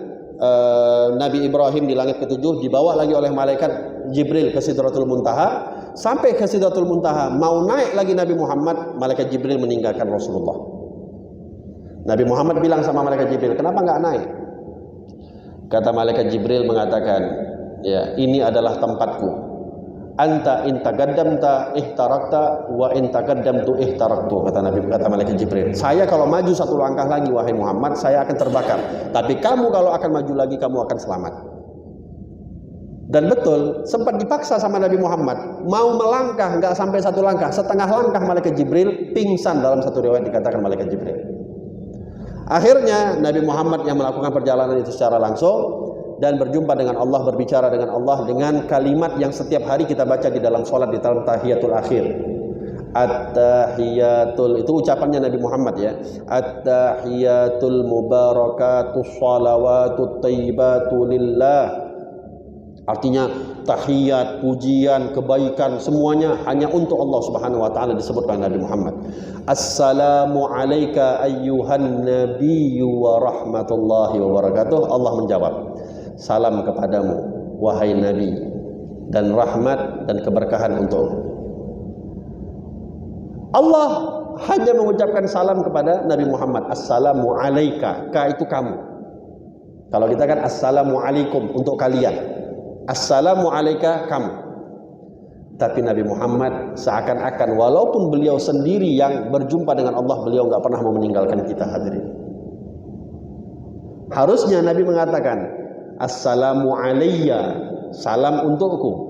Nabi Ibrahim di langit ke-7, dibawa lagi oleh malaikat Jibril ke Sidratul Muntaha. Sampai ke Sidratul Muntaha, mau naik lagi Nabi Muhammad, malaikat Jibril meninggalkan Rasulullah. Nabi Muhammad bilang sama malaikat Jibril, kenapa nggak naik? Kata malaikat Jibril mengatakan, ya, ini adalah tempatku. Anta in taqaddamta ihtarakta wa in taqaddamtu ihtaraktu, kata malaikat Jibril. Saya kalau maju satu langkah lagi wahai Muhammad, saya akan terbakar. Tapi kamu kalau akan maju lagi, kamu akan selamat. Dan betul, sempat dipaksa sama Nabi Muhammad, mau melangkah nggak sampai satu langkah, setengah langkah malaikat Jibril pingsan, dalam satu riwayat dikatakan malaikat Jibril. Akhirnya Nabi Muhammad yang melakukan perjalanan itu secara langsung dan berjumpa dengan Allah, berbicara dengan Allah dengan kalimat yang setiap hari kita baca di dalam sholat di dalam tahiyatul akhir. At-tahiyatul, itu ucapannya Nabi Muhammad ya. At-tahiyatul mubarakatus salawatut thayyibatu lillah. Artinya tahiyat, pujian, kebaikan semuanya hanya untuk Allah Subhanahu wa taala, disebutkan Nabi Muhammad. Assalamu alayka ayyuhan nabiyyu wa rahmatullahi wa barakatuh. Allah menjawab, salam kepadamu wahai Nabi, dan rahmat dan keberkahan untukmu. Allah hanya mengucapkan salam kepada Nabi Muhammad. Assalamu alayka, ka itu kamu. Kalau kita kan assalamu alaikum untuk kalian. Assalamu alayka kamu. Tapi Nabi Muhammad seakan-akan walaupun beliau sendiri yang berjumpa dengan Allah, beliau nggak pernah mau meninggalkan kita hadirin. Harusnya Nabi mengatakan assalamu alayya, salam untukku.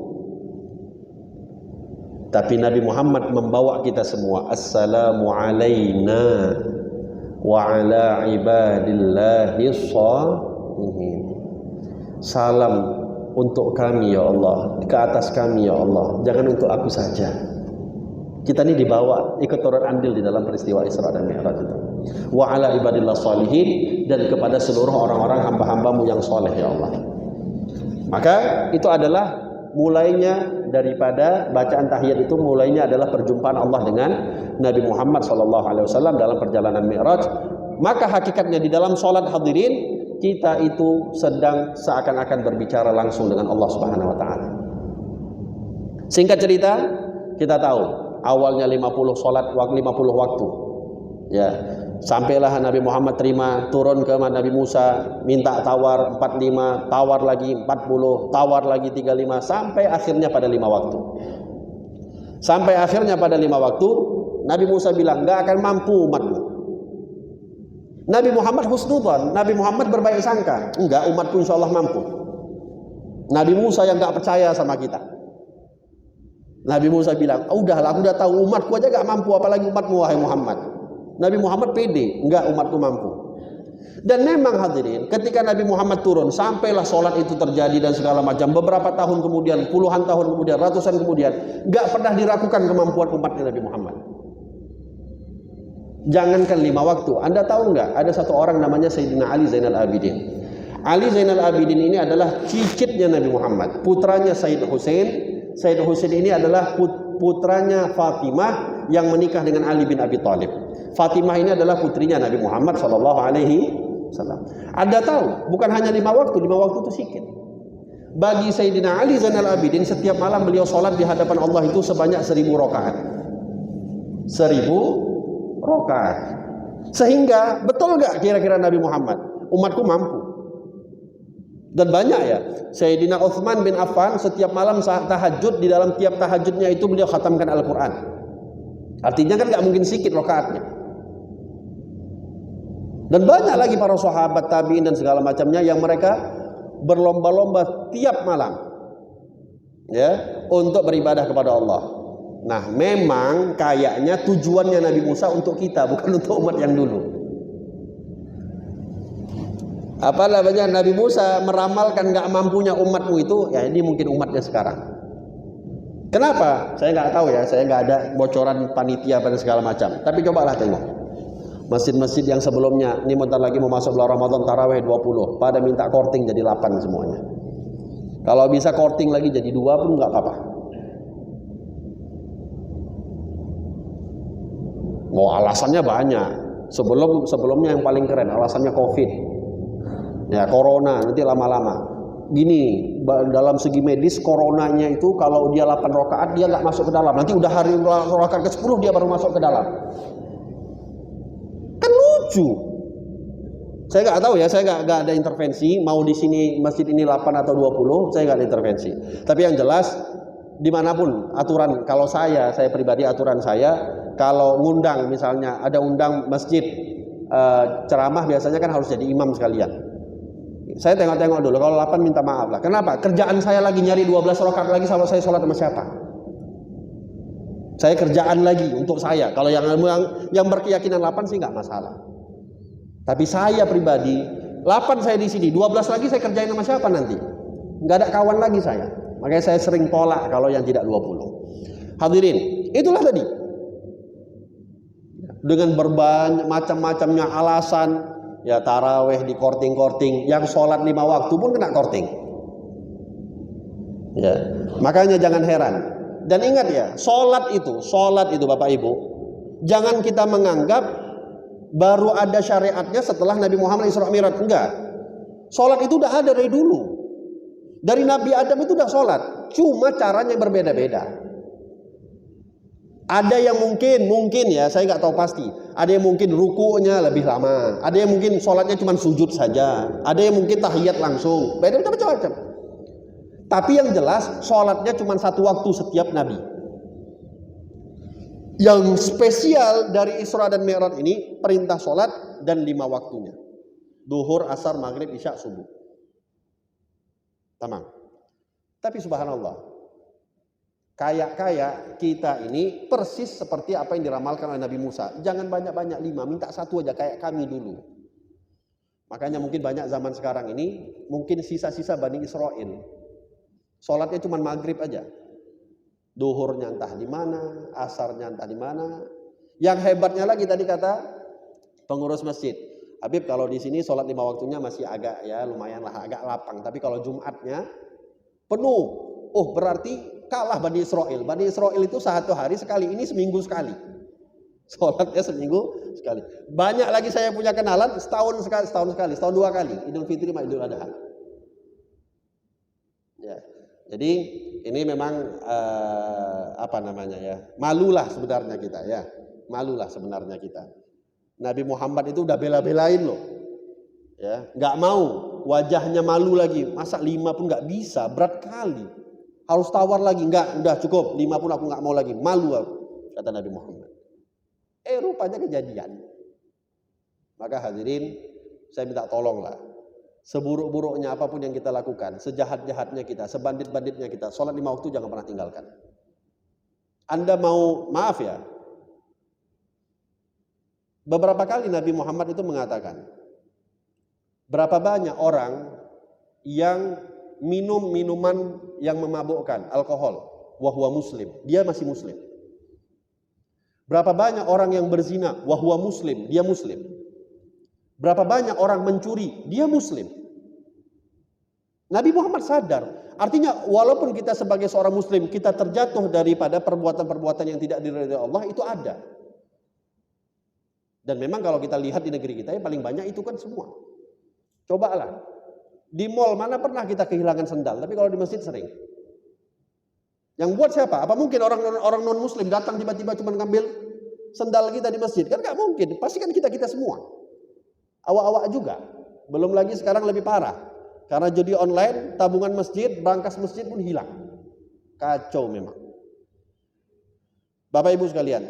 Tapi Nabi Muhammad membawa kita semua, assalamu alayna wa ala ibadillahi shalihin. Salam untuk kami ya Allah, ke atas kami ya Allah, jangan untuk aku saja. Kita ini dibawa ikut turut andil di dalam peristiwa Isra dan Mi'raj itu. Wa ala ibadillah shalihin, dan kepada seluruh orang-orang hamba-hambamu yang soleh ya Allah. Maka itu adalah mulainya daripada bacaan tahiyat itu, mulainya adalah perjumpaan Allah dengan Nabi Muhammad SAW dalam perjalanan Mi'raj. Maka hakikatnya di dalam sholat hadirin, kita itu sedang seakan-akan berbicara langsung dengan Allah Subhanahu wa taala. Singkat cerita, kita tahu awalnya 50 sholat, 50 waktu. Ya, sampailah Nabi Muhammad terima, turun ke Nabi Musa, minta tawar 45, tawar lagi 40, tawar lagi 35, sampai akhirnya pada 5 waktu. Sampai akhirnya pada 5 waktu, Nabi Musa bilang, "Enggak akan mampu umatmu." Nabi Muhammad husnudzon, Nabi Muhammad berbaik sangka, enggak, umatku insya Allah mampu. Nabi Musa yang enggak percaya sama kita. Nabi Musa bilang, udahlah, aku udah tahu umatku aja enggak mampu, apalagi umatmu wahai Muhammad. Nabi Muhammad pede, enggak, umatku mampu. Dan memang hadirin, ketika Nabi Muhammad turun, sampailah sholat itu terjadi dan segala macam. Beberapa tahun kemudian, puluhan tahun kemudian, ratusan kemudian, enggak pernah diragukan kemampuan umatnya Nabi Muhammad. Jangankan 5 waktu. Anda tahu nggak? Ada satu orang namanya Sayyidina Ali Zainal Abidin. Ali Zainal Abidin ini adalah cicitnya Nabi Muhammad, putranya Sayyid Hussein. Sayyid Hussein ini adalah putranya Fatimah yang menikah dengan Ali bin Abi Thalib. Fatimah ini adalah putrinya Nabi Muhammad sallallahu alaihi wasallam. Anda tahu, bukan hanya 5 waktu, 5 waktu itu sedikit. Bagi Sayyidina Ali Zainal Abidin, setiap malam beliau sholat di hadapan Allah itu sebanyak 1000 rakaat. 1000 rakaat. Sehingga betul nggak kira-kira Nabi Muhammad, umatku mampu? Dan banyak ya. Sayyidina Utsman bin Affan setiap malam saat tahajud, di dalam tiap tahajudnya itu beliau khatamkan Al-Quran. Artinya kan nggak mungkin sedikit rakaatnya. Dan banyak lagi para sahabat, tabi'in dan segala macamnya yang mereka berlomba-lomba tiap malam ya untuk beribadah kepada Allah. Nah, memang kayaknya tujuannya Nabi Musa untuk kita, bukan untuk umat yang dulu. Apa namanya, Nabi Musa meramalkan nggak mampunya umatmu itu, ya ini mungkin umatnya sekarang. Kenapa? Saya nggak tahu ya, saya nggak ada bocoran panitia pada segala macam. Tapi cobalah tengok masjid-masjid yang sebelumnya, ini bentar lagi mau masuk bulan Ramadan, taraweh 20, pada minta korting jadi 8 semuanya. Kalau bisa korting lagi jadi 2 pun nggak apa-apa. Mau alasannya banyak. Sebelumnya yang paling keren alasannya COVID. Ya, corona nanti lama-lama. Gini, dalam segi medis coronanya itu kalau dia 8 rakaat dia nggak masuk ke dalam. Nanti udah hari rakaat ke-10 dia baru masuk ke dalam. Kan lucu. Saya nggak tahu ya, saya nggak ada intervensi. Mau di sini masjid ini 8 atau 20, saya nggak ada intervensi. Tapi yang jelas dimanapun aturan, kalau saya pribadi aturan saya, kalau ngundang misalnya ada undang masjid ceramah biasanya kan harus jadi imam sekalian. Saya tengok-tengok dulu, kalau 8 minta maaf lah. Kenapa? Kerjaan saya lagi nyari 12 rakaat lagi, sama saya sholat sama siapa? Saya kerjaan lagi untuk saya. Kalau yang berkeyakinan 8 sih nggak masalah. Tapi saya pribadi 8 saya di sini, 12 lagi saya kerjain sama siapa nanti? Nggak ada kawan lagi saya. Makanya saya sering tolak kalau yang tidak 20. Hadirin, itulah tadi. Dengan berbanyak macam-macamnya alasan. Ya, taraweh di korting-korting, yang sholat 5 waktu pun kena korting. Ya, makanya jangan heran. Dan ingat ya, sholat itu Bapak Ibu, jangan kita menganggap baru ada syariatnya setelah Nabi Muhammad Isra Mi'raj. Enggak. Sholat itu udah ada dari dulu. Dari Nabi Adam itu udah sholat, cuma caranya berbeda-beda. Ada yang mungkin ya, saya nggak tahu pasti. Ada yang mungkin rukunya lebih lama. Ada yang mungkin sholatnya cuma sujud saja. Ada yang mungkin tahiyat langsung. Beda macam-macam. Tapi yang jelas sholatnya cuma 1 waktu setiap Nabi. Yang spesial dari Isra dan Mi'raj ini perintah sholat dan 5 waktunya. Duhur, asar, maghrib, isya, subuh. Tamam. Tapi subhanallah, kayak kita ini persis seperti apa yang diramalkan oleh Nabi Musa. Jangan banyak-banyak 5, minta 1 aja kayak kami dulu. Makanya mungkin banyak zaman sekarang ini, mungkin sisa-sisa Bani Israel. Sholatnya cuma maghrib aja. Duhurnya entah di mana, asarnya entah di mana. Yang hebatnya lagi tadi kata pengurus masjid, Habib kalau di sini sholat 5 waktunya masih agak ya lumayan lah, agak lapang. Tapi kalau Jumatnya penuh. Oh berarti kalah Bani Israel. Bani Israel itu 1 hari sekali, ini seminggu sekali. Sholatnya seminggu sekali. Banyak lagi saya punya kenalan setahun sekali, setahun 2 kali. Idul Fitri sama Idul Adha. Ya, jadi ini memang malulah sebenarnya kita ya. Malulah sebenarnya kita. Nabi Muhammad itu udah bela-belain loh. Ya, nggak mau wajahnya malu lagi. Masa 5 pun nggak bisa, berat kali. Harus tawar lagi, enggak, udah cukup, 5 pun aku nggak mau lagi, malu aku, kata Nabi Muhammad. Rupanya kejadian. Maka hadirin, saya minta tolonglah, seburuk-buruknya apapun yang kita lakukan, sejahat-jahatnya kita, sebandit-banditnya kita, sholat 5 waktu jangan pernah tinggalkan. Anda mau, maaf ya, beberapa kali Nabi Muhammad itu mengatakan, berapa banyak orang yang minum minuman yang memabukkan, alkohol, wahwa muslim, dia masih muslim. Berapa banyak orang yang berzina, wahwa muslim, dia muslim. Berapa banyak orang mencuri, dia muslim. Nabi Muhammad sadar. Artinya walaupun kita sebagai seorang muslim, kita terjatuh daripada perbuatan-perbuatan yang tidak diridhai Allah, itu ada. Dan memang kalau kita lihat di negeri kita, yang paling banyak itu kan semua. Cobalah. Di mall mana pernah kita kehilangan sendal, tapi kalau di masjid sering. Yang buat siapa? Apa mungkin orang non muslim datang tiba-tiba cuma ngambil sendal kita di masjid? Kan nggak mungkin. Pasti kan kita semua. Awak-awak juga. Belum lagi sekarang lebih parah. Karena judi online, tabungan masjid, brankas masjid pun hilang. Kacau memang. Bapak Ibu sekalian,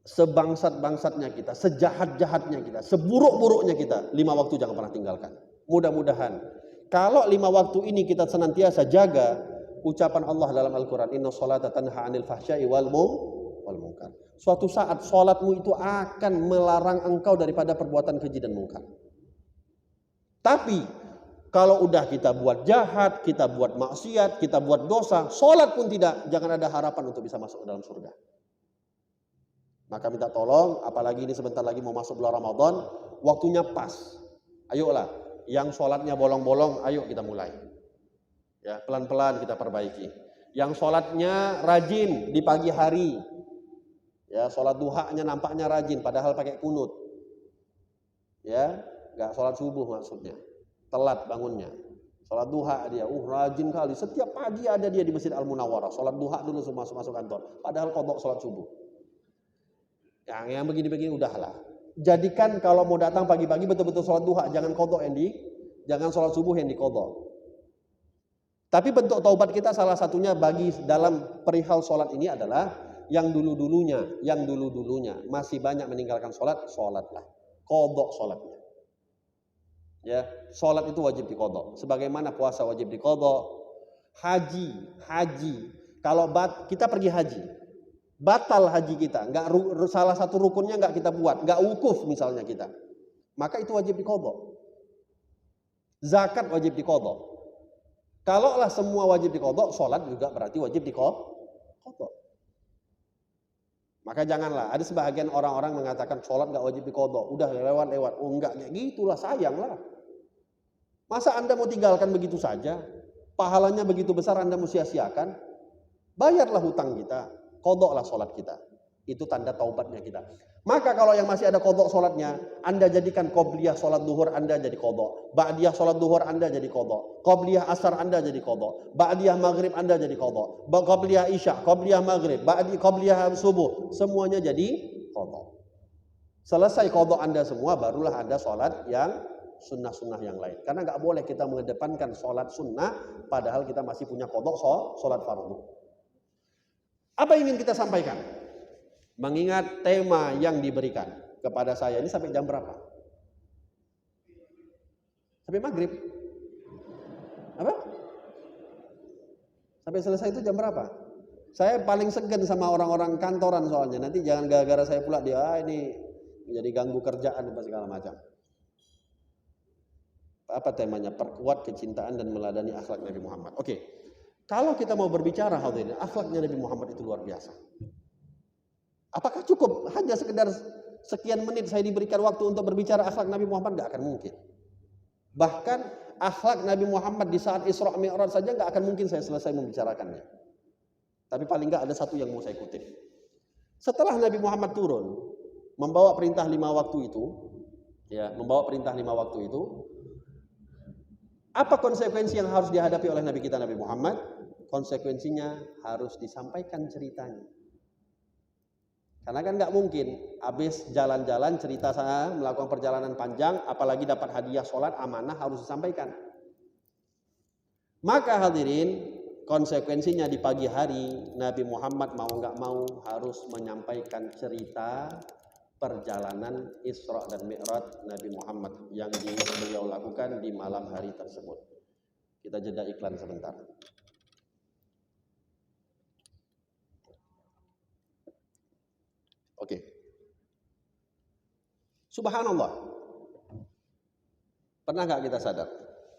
sebangsat-bangsatnya kita, sejahat-jahatnya kita, seburuk-buruknya kita, 5 waktu jangan pernah tinggalkan. Mudah-mudahan kalau 5 waktu ini kita senantiasa jaga ucapan Allah dalam Al-Quran, inna sholata tanha anil fahsyai wal munkar. Suatu saat sholatmu itu akan melarang engkau daripada perbuatan keji dan munkar. Tapi kalau udah kita buat jahat, kita buat maksiat, kita buat dosa, sholat pun tidak, jangan ada harapan untuk bisa masuk ke dalam surga. Maka minta tolong, apalagi ini sebentar lagi mau masuk bulan Ramadan, waktunya pas. Ayolah, yang sholatnya bolong-bolong, ayo kita mulai. Ya, pelan-pelan kita perbaiki. Yang sholatnya rajin di pagi hari, ya sholat duhanya nampaknya rajin, padahal pakai kunut. Ya, nggak sholat subuh maksudnya. Telat bangunnya. Sholat duha dia, rajin kali. Setiap pagi ada dia di Masjid Al-Munawwarah. Sholat duha dulu semua masuk kantor. Padahal qadha sholat subuh. Yang begini-begini udahlah. Jadikan kalau mau datang pagi-pagi betul-betul sholat duha. Jangan qadha jangan sholat subuh yang di qadha. Tapi bentuk taubat kita salah satunya bagi dalam perihal sholat ini adalah yang dulu-dulunya masih banyak meninggalkan sholatlah. Qadha sholatnya. Ya, sholat itu wajib diqadha. Sebagaimana puasa wajib diqadha. Haji. Kalau kita pergi haji, batal haji kita, salah satu rukunnya nggak kita buat, nggak wukuf misalnya kita, maka itu wajib diqadha. Zakat wajib diqadha. Kalaulah semua wajib diqadha, sholat juga berarti wajib diqadha. Maka janganlah, ada sebagian orang-orang mengatakan sholat nggak wajib diqadha, udah lewat. Oh enggak, gitulah, sayanglah. Masa Anda mau tinggalkan begitu saja? Pahalanya begitu besar Anda mau sia-siakan? Bayarlah hutang kita, qadha lah sholat kita. Itu tanda taubatnya kita. Maka kalau yang masih ada qadha sholatnya, Anda jadikan qobliyah sholat duhur Anda jadi qadha. Ba'diyah sholat duhur Anda jadi qadha. Qobliyah asar Anda jadi qadha. Ba'diyah maghrib Anda jadi qadha. Qobliyah isya, qobliyah maghrib, qobliyah subuh. Semuanya jadi qadha. Selesai qadha Anda semua, barulah Anda sholat yang sunnah-sunnah yang lain. Karena nggak boleh kita mengedepankan sholat sunnah, padahal kita masih punya qadha sholat fardu. Apa yang ingin kita sampaikan? Mengingat tema yang diberikan kepada saya ini sampai jam berapa? Sampai maghrib. Apa? Sampai selesai itu jam berapa? Saya paling segan sama orang-orang kantoran soalnya. Nanti jangan gara-gara saya pula dia ini menjadi ganggu kerjaan apa segala macam. Apa temanya? Perkuat kecintaan dan meladani akhlak Nabi Muhammad. Oke. Kalau kita mau berbicara hadirin, akhlaknya Nabi Muhammad itu luar biasa. Apakah cukup hanya sekedar sekian menit saya diberikan waktu untuk berbicara akhlak Nabi Muhammad? Gak akan mungkin. Bahkan akhlak Nabi Muhammad di saat Isra Mi'raj saja gak akan mungkin saya selesai membicarakannya. Tapi paling gak ada satu yang mau saya kutip. Setelah Nabi Muhammad turun membawa perintah 5 waktu itu, apa konsekuensi yang harus dihadapi oleh Nabi kita Nabi Muhammad? Konsekuensinya harus disampaikan ceritanya. Karena kan nggak mungkin habis jalan-jalan cerita saya melakukan perjalanan panjang, apalagi dapat hadiah sholat amanah harus disampaikan. Maka hadirin, konsekuensinya di pagi hari Nabi Muhammad mau nggak mau harus menyampaikan cerita perjalanan Isra dan Mi'raj Nabi Muhammad yang beliau lakukan di malam hari tersebut. Kita jeda iklan sebentar. Oke. Subhanallah. Pernah nggak kita sadar?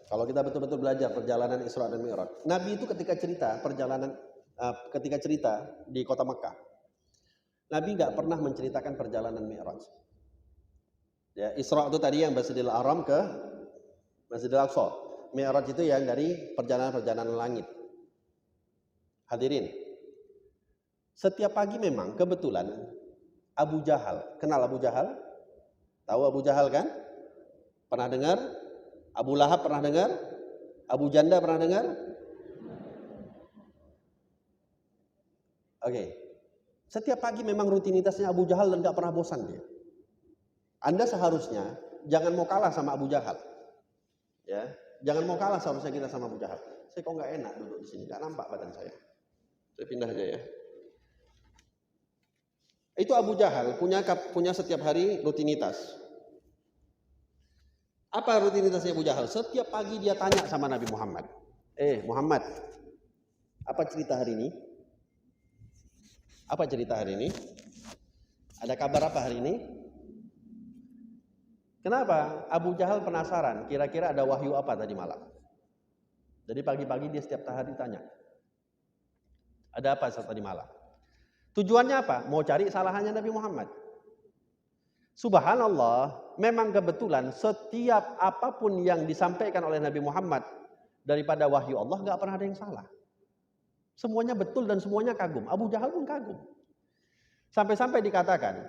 Kalau kita betul-betul belajar perjalanan Isra dan Mi'raj, Nabi itu ketika cerita perjalanan, ketika cerita di kota Mekah, Nabi nggak pernah menceritakan perjalanan Mi'raj. Ya, Isra itu tadi yang Masjidil Haram ke Masjidil Aqsa. Mi'raj itu yang dari perjalanan-perjalanan langit. Hadirin, setiap pagi memang kebetulan Abu Jahal, kenal Abu Jahal? Tahu Abu Jahal kan? Pernah dengar? Abu Lahab pernah dengar? Abu Janda pernah dengar? Oke. Setiap pagi memang rutinitasnya Abu Jahal dan gak pernah bosan dia. Anda seharusnya jangan mau kalah sama Abu Jahal. Ya, jangan mau kalah seharusnya kita sama Abu Jahal. Saya kok nggak enak duduk di sini, nggak nampak badan saya. Saya pindah aja ya. Itu Abu Jahal punya setiap hari rutinitas. Apa rutinitasnya Abu Jahal? Setiap pagi dia tanya sama Nabi Muhammad. Muhammad, apa cerita hari ini? Apa cerita hari ini? Ada kabar apa hari ini? Kenapa? Abu Jahal penasaran, kira-kira ada wahyu apa tadi malam. Jadi pagi-pagi dia setiap hari tanya. Ada apa tadi malam? Tujuannya apa? Mau cari kesalahannya Nabi Muhammad. Subhanallah, memang kebetulan setiap apapun yang disampaikan oleh Nabi Muhammad daripada wahyu Allah gak pernah ada yang salah. Semuanya betul dan semuanya kagum. Abu Jahal pun kagum. Sampai-sampai dikatakan,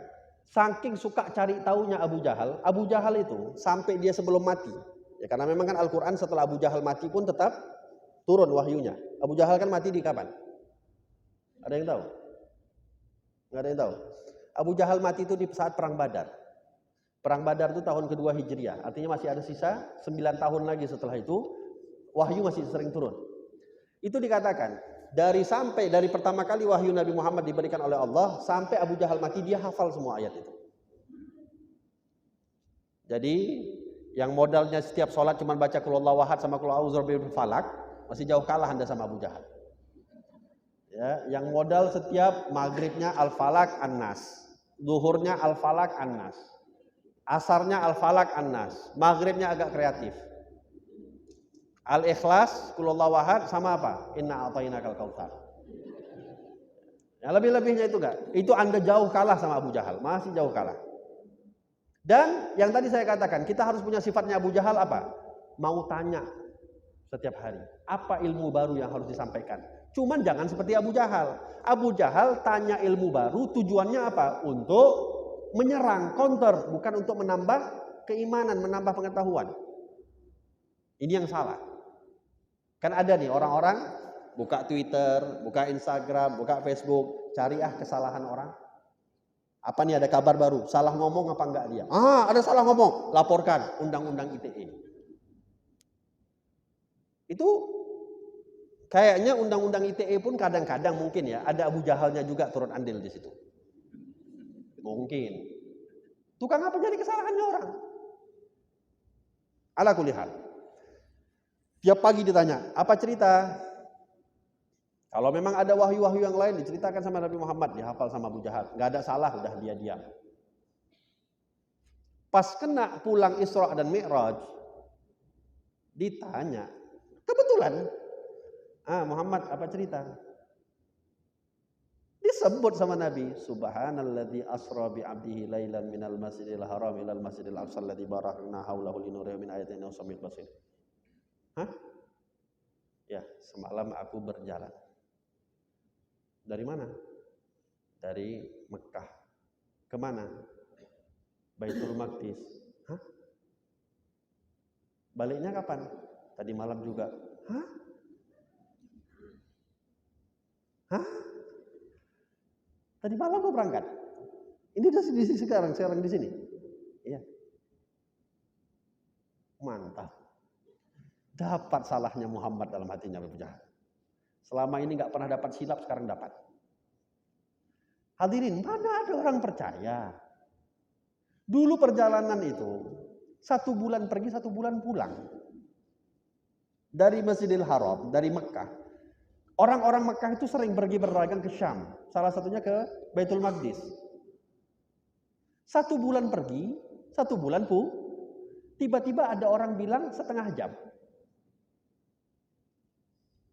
saking suka cari taunya Abu Jahal itu sampai dia sebelum mati. Ya, karena memang kan Al-Quran setelah Abu Jahal mati pun tetap turun wahyunya. Abu Jahal kan mati di kapan? Ada yang tahu? Nggak ada yang tahu. Abu Jahal mati itu di saat perang Badar. Perang Badar itu tahun kedua Hijriah. Artinya masih ada sisa 9 tahun lagi setelah itu. Wahyu masih sering turun. Itu dikatakan dari pertama kali wahyu Nabi Muhammad diberikan oleh Allah sampai Abu Jahal mati dia hafal semua ayat itu. Jadi yang modalnya setiap sholat cuma baca qul huwallahu ahad sama qul a'udzu birabbil falaq masih jauh kalah Anda sama Abu Jahal. Ya, yang modal setiap maghribnya Al-Falaq An-Nas, zuhurnya Al-Falaq An-Nas, asarnya Al-Falaq An-Nas, maghribnya agak kreatif. Al-Ikhlas, Qul huwallahu ahad sama apa? Inna a'tainakal kautsar. Ya, lebih-lebihnya itu enggak. Itu Anda jauh kalah sama Abu Jahal, masih jauh kalah. Dan yang tadi saya katakan, kita harus punya sifatnya Abu Jahal apa? Mau tanya setiap hari. Apa ilmu baru yang harus disampaikan? Cuman jangan seperti Abu Jahal. Abu Jahal tanya ilmu baru tujuannya apa? Untuk menyerang, counter, bukan untuk menambah keimanan, menambah pengetahuan. Ini yang salah. Kan ada nih orang-orang buka Twitter, buka Instagram, buka Facebook, cari kesalahan orang. Apa nih ada kabar baru? Salah ngomong apa enggak dia? Ada salah ngomong, laporkan undang-undang ITE. Itu kayaknya undang-undang ITE pun kadang-kadang mungkin ya ada Abu Jahalnya juga turun andil di situ. Mungkin. Tukang apa jadi kesalahannya orang? Ala kulli hal. Tiap pagi ditanya, apa cerita? Kalau memang ada wahyu-wahyu yang lain diceritakan sama Nabi Muhammad, dihafal sama Abu Jahal. Nggak ada salah, udah dia diam. Pas kena pulang Isra dan Mi'raj, ditanya, kebetulan, Muhammad apa cerita? Disebut sama Nabi, Subhanalladzi asra bi 'abdihi lailan minal masjidil haram ilal masjidil aqsa alladzi barakna haulahu linuriyahu min ayatina wasamil basir. Ya, semalam aku berjalan. Dari mana? Dari Mekah. Kemana? Baitul Maqdis. Baliknya kapan? Tadi malam juga. Tadi malam kau berangkat? Ini udah sekarang di sini. Iya. Mantap. Dapat salahnya Muhammad dalam hatinya Abu Jahal. Selama ini nggak pernah dapat silap, sekarang dapat. Hadirin, mana ada orang percaya? Dulu perjalanan itu 1 bulan pergi, 1 bulan pulang. Dari Masjidil Haram, dari Mekah. Orang-orang Mekah itu sering pergi berdagang ke Syam. Salah satunya ke Baitul Maqdis. 1 bulan pergi, 1 bulan tiba-tiba ada orang bilang setengah jam.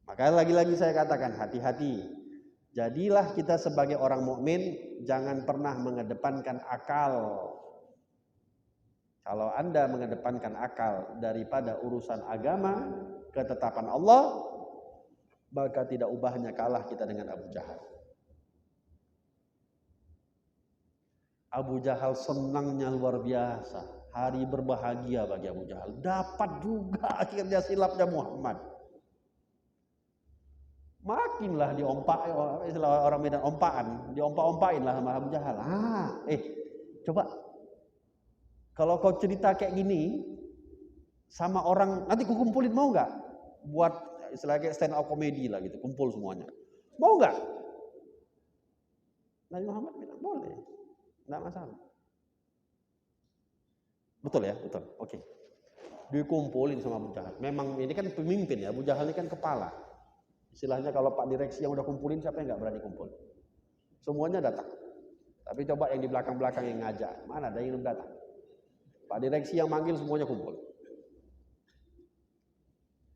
Maka lagi-lagi saya katakan hati-hati. Jadilah kita sebagai orang mukmin jangan pernah mengedepankan akal. Kalau Anda mengedepankan akal daripada urusan agama, ketetapan Allah, maka tidak ubahnya kalah kita dengan Abu Jahal. Abu Jahal senangnya luar biasa. Hari berbahagia bagi Abu Jahal. Dapat juga akhirnya silapnya Muhammad. Makinlah diompak, istilah orang Medan ompaan, diompak-ompain lah sama Abu Jahal. Coba kalau kau cerita kayak gini sama orang, nanti ku kumpulin, mau nggak? Buat istilahnya stand up comedy lah gitu, kumpul semuanya. Mau nggak? Nabi Muhammad bilang boleh, nggak masalah. Betul ya, betul. Oke. Dikumpulin sama Abu Jahal. Memang ini kan pemimpin ya, Abu Jahal ini kan kepala. Istilahnya kalau Pak Direksi yang udah kumpulin, siapa yang nggak berani kumpul? Semuanya datang. Tapi coba yang di belakang-belakang yang ngajak, mana ada yang belum datang? Pak Direksi yang manggil semuanya kumpul.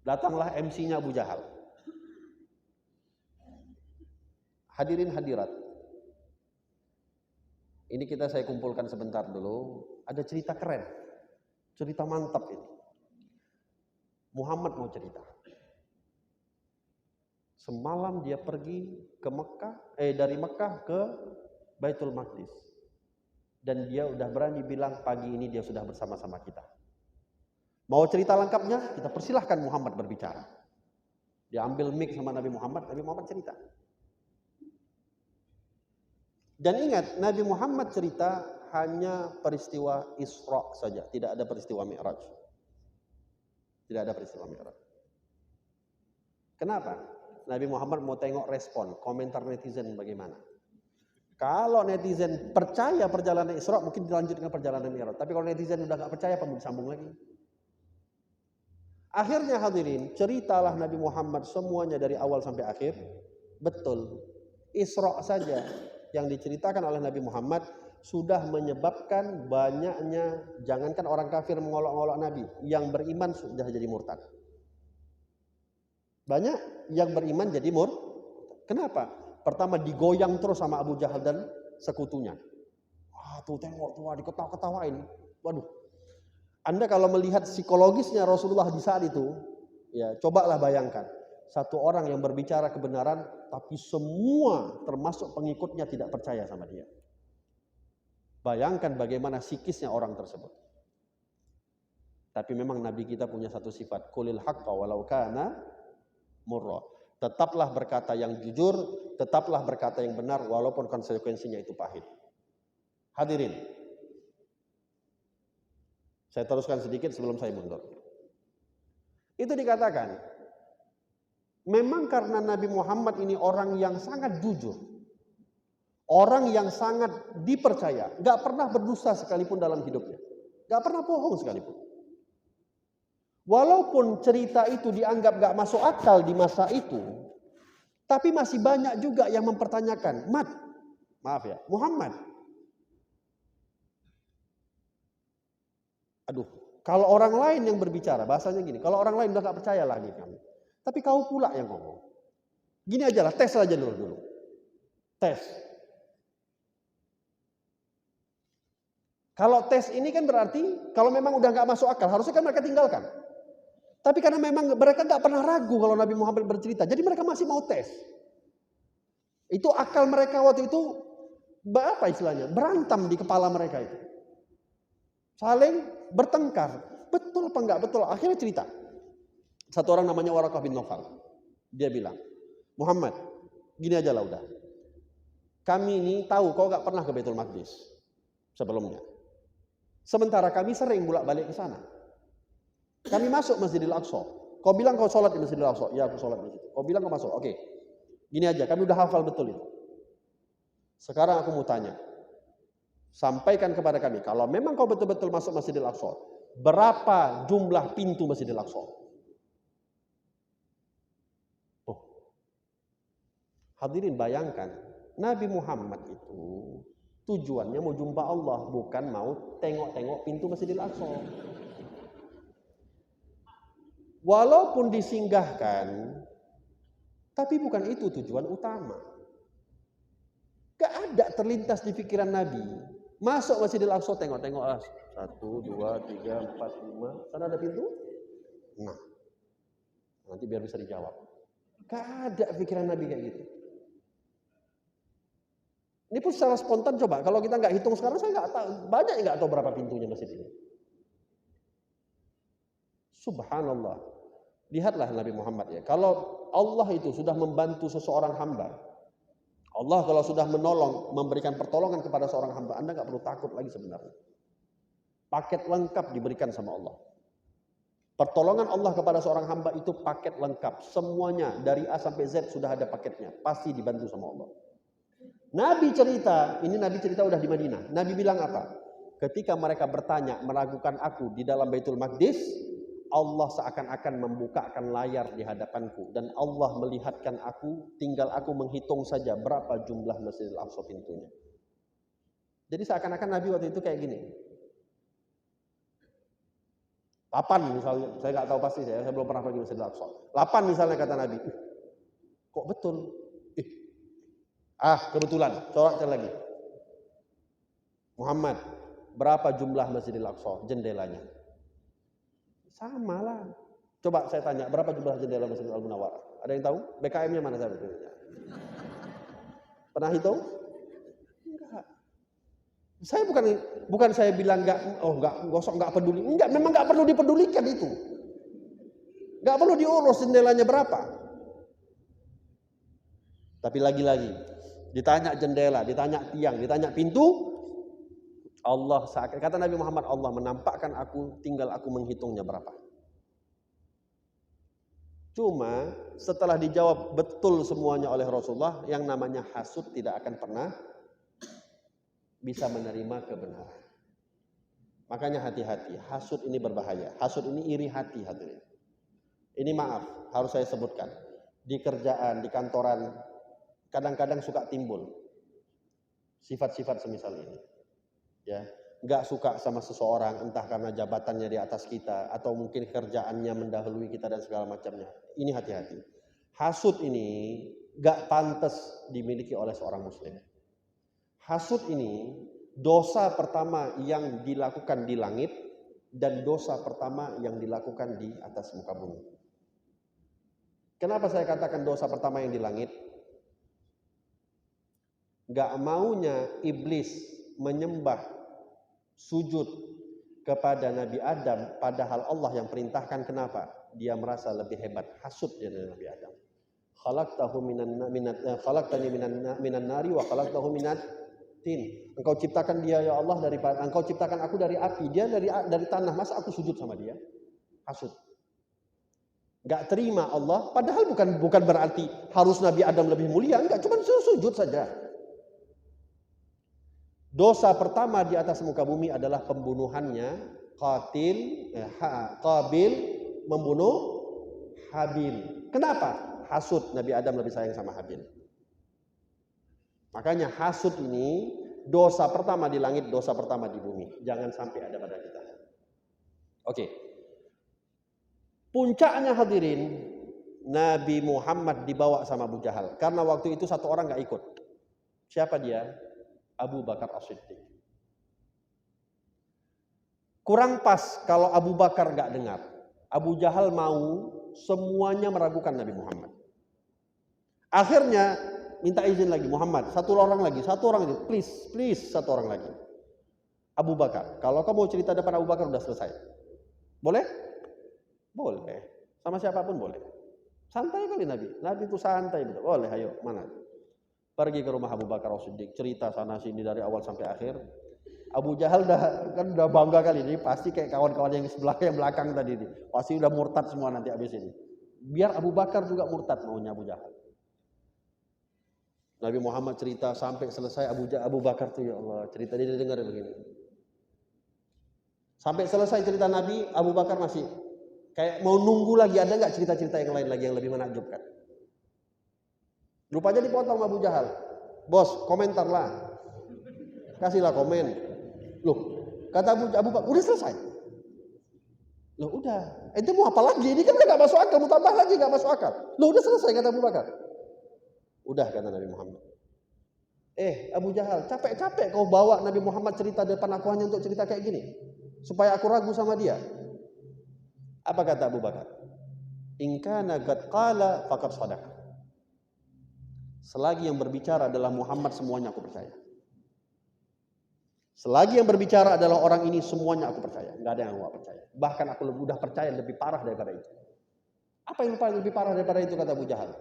Datanglah MC-nya Abu Jahal. Hadirin hadirat. Ini saya kumpulkan sebentar dulu. Ada cerita keren. Cerita mantap ini. Muhammad mau cerita. Semalam dia pergi ke Mekah, dari Mekah ke Baitul Maqdis. Dan dia udah berani bilang pagi ini dia sudah bersama-sama kita. Mau cerita lengkapnya? Kita persilahkan Muhammad berbicara. Dia ambil mic sama Nabi Muhammad cerita. Dan ingat, Nabi Muhammad cerita hanya peristiwa Isra saja, tidak ada peristiwa Mi'raj. Tidak ada peristiwa Mi'raj. Kenapa? Nabi Muhammad mau tengok respon, komentar netizen bagaimana. Kalau netizen percaya perjalanan Isra, mungkin dilanjut dengan perjalanan Mi'raj. Tapi kalau netizen udah nggak percaya, apa mau disambung lagi? Akhirnya hadirin, ceritalah Nabi Muhammad semuanya dari awal sampai akhir. Betul, Isra saja yang diceritakan oleh Nabi Muhammad sudah menyebabkan banyaknya, jangankan orang kafir mengolok-olok Nabi, yang beriman sudah jadi murtad. Banyak yang beriman jadi murtad. Kenapa? Pertama digoyang terus sama Abu Jahal dan sekutunya. Wah, tuh tengok tuh diketawa-ketawain. Waduh. Anda kalau melihat psikologisnya Rasulullah di saat itu, ya cobalah bayangkan. Satu orang yang berbicara kebenaran, tapi semua termasuk pengikutnya tidak percaya sama dia. Bayangkan bagaimana psikisnya orang tersebut. Tapi memang Nabi kita punya satu sifat, qulil haqqa walau kana murra. Tetaplah berkata yang jujur, tetaplah berkata yang benar walaupun konsekuensinya itu pahit. Hadirin, saya teruskan sedikit sebelum saya mundur. Itu dikatakan, memang karena Nabi Muhammad ini orang yang sangat jujur, orang yang sangat dipercaya, gak pernah berdusta sekalipun dalam hidupnya, gak pernah bohong sekalipun. Walaupun cerita itu dianggap gak masuk akal di masa itu, tapi masih banyak juga yang mempertanyakan, Muhammad. Aduh, kalau orang lain yang berbicara, bahasanya gini, kalau orang lain udah gak percaya lagi kamu. Tapi kau pula yang ngomong. Gini aja lah, tes aja dulu. Tes. Kalau tes ini kan berarti, kalau memang udah gak masuk akal, harusnya kan mereka tinggalkan. Tapi karena memang mereka gak pernah ragu kalau Nabi Muhammad bercerita, jadi mereka masih mau tes. Itu akal mereka waktu itu, apa istilahnya, berantam di kepala mereka itu. Saling bertengkar, betul apa enggak betul, akhirnya cerita. Satu orang namanya Waraqah bin Nawfal, dia bilang, Muhammad, gini aja lah udah. Kami ini tahu kau gak pernah ke Baitul Maqdis sebelumnya. Sementara kami sering bolak-balik ke sana. Kami masuk Masjidil Aqsa. Kau bilang kau sholat di Masjidil Aqsa. Ya, aku sholat di situ. Kau bilang kau masuk. Oke. Gini aja, kami udah hafal betul itu. Sekarang aku mau tanya. Sampaikan kepada kami, kalau memang kau betul-betul masuk Masjidil Aqsa, berapa jumlah pintu Masjidil Aqsa? Oh. Hadirin bayangkan, Nabi Muhammad itu tujuannya mau jumpa Allah, bukan mau tengok-tengok pintu Masjidil Aqsa. Walaupun disinggahkan, tapi bukan itu tujuan utama. Gak ada terlintas di pikiran Nabi. Masuk Masjidil Aqsa, tengok-tengok lah. 1, 2, 3, 4, 5. Sana ada pintu? Nah, nanti biar bisa dijawab. Gak ada pikiran Nabi kayak gitu. Ini pun secara spontan coba. Kalau kita nggak hitung sekarang, saya nggak tahu. Banyak yang nggak tahu berapa pintunya masjid ini. Subhanallah. Lihatlah Nabi Muhammad ya. Kalau Allah itu sudah membantu seseorang hamba, Allah kalau sudah menolong, memberikan pertolongan kepada seorang hamba, Anda nggak perlu takut lagi sebenarnya. Paket lengkap diberikan sama Allah. Pertolongan Allah kepada seorang hamba itu paket lengkap. Semuanya dari A sampai Z sudah ada paketnya. Pasti dibantu sama Allah. Nabi cerita, ini Nabi cerita udah di Madinah. Nabi bilang apa? Ketika mereka bertanya, meragukan aku di dalam Baitul Maqdis, Allah seakan-akan membukakan layar di hadapanku. Dan Allah melihatkan aku, tinggal aku menghitung saja berapa jumlah Masjidil Aqsa pintunya. Jadi seakan-akan Nabi waktu itu kayak gini. 8 misalnya, saya nggak tahu pasti, saya belum pernah pergi Masjidil Aqsa. 8 misalnya kata Nabi. Kok betul? Kebetulan, coret lagi. Muhammad, berapa jumlah Masjidil Aqsa jendelanya? Sama lah. Coba saya tanya, berapa jumlah jendela Masjidil Al-Munawwarah? Ada yang tahu? BKM-nya mana saya? Pernah hitung? Enggak. Saya bukan saya bilang enggak gosok enggak peduli. Enggak, memang enggak perlu dipedulikan itu. Enggak perlu diurus jendelanya berapa. Tapi lagi-lagi ditanya jendela, ditanya tiang, ditanya pintu, Allah kata Nabi Muhammad, Allah menampakkan aku, tinggal aku menghitungnya berapa. Cuma setelah dijawab betul semuanya oleh Rasulullah, yang namanya hasud tidak akan pernah bisa menerima kebenaran. Makanya hati-hati, hasud ini berbahaya. Hasud ini iri hati hadirin. Ini maaf, harus saya sebutkan. Di kerjaan, di kantoran, kadang-kadang suka timbul sifat-sifat semisal ini. Ya, nggak suka sama seseorang, entah karena jabatannya di atas kita atau mungkin kerjaannya mendahului kita dan segala macamnya. Ini hati-hati. Hasud ini nggak pantas dimiliki oleh seorang muslim. Hasud ini dosa pertama yang dilakukan di langit dan dosa pertama yang dilakukan di atas muka bumi. Kenapa saya katakan dosa pertama yang di langit? Gak maunya iblis menyembah sujud kepada Nabi Adam, padahal Allah yang perintahkan. Kenapa? Dia merasa lebih hebat, hasud dari Nabi Adam. Khalaqtani minan nari wa khalaqtahu minat tin. Engkau ciptakan dia ya Allah engkau ciptakan aku dari api, dia dari tanah, masa aku sujud sama dia? Hasud. Gak terima Allah, padahal bukan berarti harus Nabi Adam lebih mulia, enggak, cuma sujud saja. Dosa pertama di atas muka bumi adalah pembunuhannya Qabil membunuh Habil. Kenapa? Hasud, Nabi Adam lebih sayang sama Habil. Makanya hasud ini dosa pertama di langit, dosa pertama di bumi. Jangan sampai ada pada kita. Oke. Puncaknya hadirin, Nabi Muhammad dibawa sama Abu Jahal. Karena waktu itu satu orang gak ikut. Siapa dia? Abu Bakar As-Siddiq. Kurang pas kalau Abu Bakar gak dengar. Abu Jahal mau semuanya meragukan Nabi Muhammad. Akhirnya minta izin lagi, Muhammad, satu orang lagi, please, satu orang lagi. Abu Bakar, kalau kamu mau cerita depan Abu Bakar udah selesai. Boleh? Boleh. Sama siapapun boleh. Santai kali Nabi. Nabi itu santai betul. Boleh, ayo, mana? Pergi ke rumah Abu Bakar As-Siddiq, cerita sana sini dari awal sampai akhir. Abu Jahal udah bangga kali ini, pasti kayak kawan-kawan yang sebelah yang belakang tadi ini. Pasti udah murtad semua nanti habis ini. Biar Abu Bakar juga murtad maunya Abu Jahal. Nabi Muhammad cerita sampai selesai, Abu Bakar tuh ya Allah, cerita dia dengar begini. Sampai selesai cerita Nabi, Abu Bakar masih kayak mau nunggu lagi, ada nggak cerita-cerita yang lain lagi yang lebih menakjubkan. Rupanya dipotong Abu Jahal. Bos, komentar lah. Kasihlah komen. Loh, kata Abu Bakar, udah selesai. Loh udah, itu mau apa lagi? Ini kan udah gak masuk akal, mau tambah lagi gak masuk akal. Loh udah selesai kata Abu Bakar. Udah kata Nabi Muhammad. Abu Jahal, capek-capek kau bawa Nabi Muhammad cerita depan aku hanya untuk cerita kayak gini, supaya aku ragu sama dia. Apa kata Abu Bakar? In kana qad qala faqad shadaqa. Selagi yang berbicara adalah Muhammad, semuanya aku percaya. Selagi yang berbicara adalah orang ini, semuanya aku percaya. Enggak ada yang aku percaya. Bahkan aku udah percaya lebih parah daripada itu. Apa yang lebih parah daripada itu, kata Abu Jahal?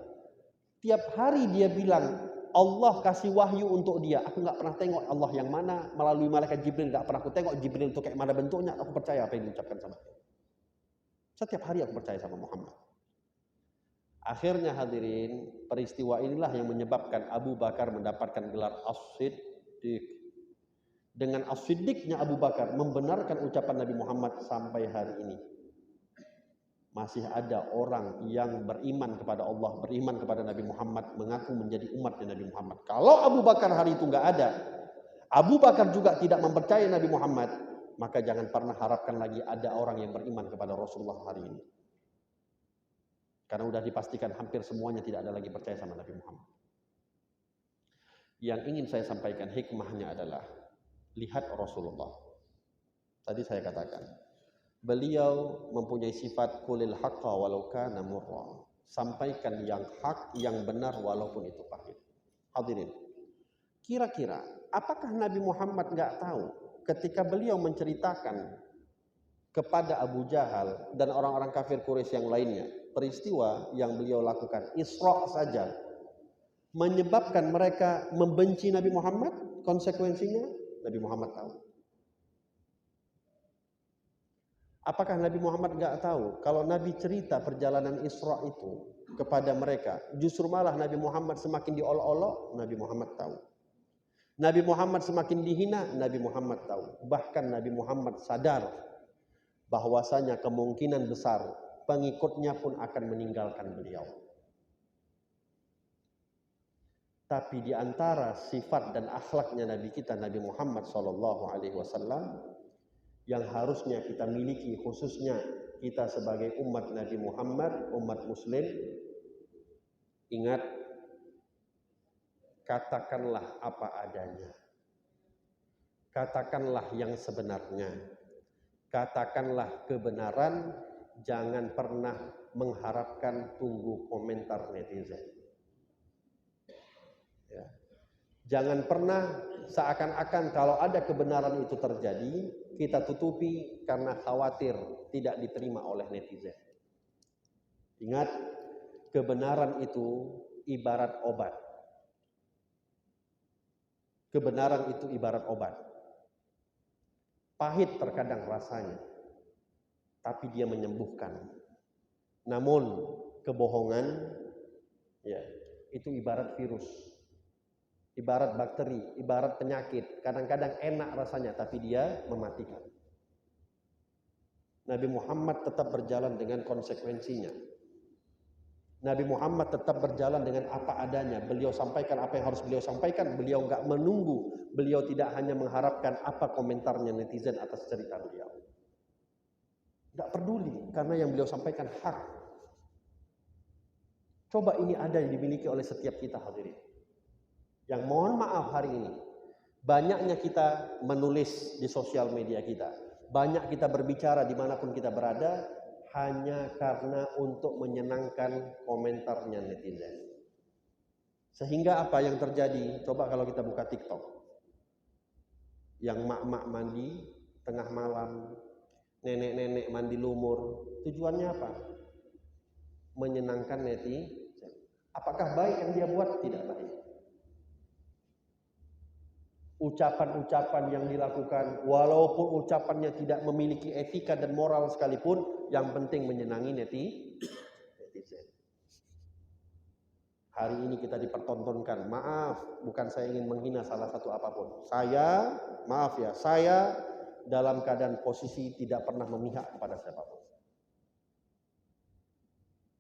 Tiap hari dia bilang Allah kasih wahyu untuk dia. Aku nggak pernah tengok Allah yang mana melalui malaikat Jibril. Nggak pernah aku tengok Jibril itu kayak mana bentuknya. Aku percaya apa yang diucapkan sama dia. Setiap hari aku percaya sama Muhammad. Akhirnya hadirin, peristiwa inilah yang menyebabkan Abu Bakar mendapatkan gelar As-Siddiq. Dengan As-Siddiqnya Abu Bakar membenarkan ucapan Nabi Muhammad sampai hari ini. Masih ada orang yang beriman kepada Allah, beriman kepada Nabi Muhammad, mengaku menjadi umatnya Nabi Muhammad. Kalau Abu Bakar hari itu nggak ada, Abu Bakar juga tidak mempercayai Nabi Muhammad, maka jangan pernah harapkan lagi ada orang yang beriman kepada Rasulullah hari ini. Karena sudah dipastikan hampir semuanya tidak ada lagi percaya sama Nabi Muhammad. Yang ingin saya sampaikan hikmahnya adalah, lihat Rasulullah. Tadi saya katakan, beliau mempunyai sifat kulil haqqa walau kana murra. Sampaikan yang hak, yang benar walaupun itu pahit. Hadirin, kira-kira apakah Nabi Muhammad nggak tahu ketika beliau menceritakan kepada Abu Jahal dan orang-orang kafir Quraisy yang lainnya peristiwa yang beliau lakukan Isra saja menyebabkan mereka membenci Nabi Muhammad? Konsekuensinya Nabi Muhammad tahu. Apakah Nabi Muhammad nggak tahu kalau Nabi cerita perjalanan Isra itu kepada mereka, justru malah Nabi Muhammad semakin diolok-olok? Nabi Muhammad tahu. Nabi Muhammad semakin dihina? Nabi Muhammad tahu. Bahkan Nabi Muhammad sadar bahwasanya kemungkinan besar pengikutnya pun akan meninggalkan beliau. Tapi di antara sifat dan akhlaknya Nabi kita, Nabi Muhammad SAW, yang harusnya kita miliki, khususnya kita sebagai umat Nabi Muhammad, umat Muslim, ingat, katakanlah apa adanya. Katakanlah yang sebenarnya. Katakanlah kebenaran, jangan pernah mengharapkan tunggu komentar netizen. Ya. Jangan pernah seakan-akan kalau ada kebenaran itu terjadi, kita tutupi karena khawatir tidak diterima oleh netizen. Ingat, kebenaran itu ibarat obat. Kebenaran itu ibarat obat. Pahit terkadang rasanya, tapi dia menyembuhkan. Namun kebohongan, ya, itu ibarat virus, ibarat bakteri, ibarat penyakit. Kadang-kadang enak rasanya, tapi dia mematikan. Nabi Muhammad tetap berjalan dengan konsekuensinya. Nabi Muhammad tetap berjalan dengan apa adanya. Beliau sampaikan apa yang harus beliau sampaikan. Beliau enggak menunggu. Beliau tidak hanya mengharapkan apa komentarnya netizen atas cerita beliau. Enggak peduli, karena yang beliau sampaikan hak. Coba ini ada yang dimiliki oleh setiap kita hadirin. Yang mohon maaf hari ini, banyaknya kita menulis di sosial media kita. Banyak kita berbicara dimanapun kita berada, hanya karena untuk menyenangkan komentarnya netizen. Sehingga apa yang terjadi? Coba kalau kita buka TikTok. Yang mak-mak mandi tengah malam, nenek-nenek mandi lumur. Tujuannya apa? Menyenangkan netizen. Apakah baik yang dia buat? Tidak baik. Ucapan-ucapan yang dilakukan, walaupun ucapannya tidak memiliki etika dan moral sekalipun, yang penting menyenangi netizen. Hari ini kita dipertontonkan. Maaf, bukan saya ingin menghina salah satu apapun. Saya, maaf ya, saya dalam keadaan posisi tidak pernah memihak kepada siapapun.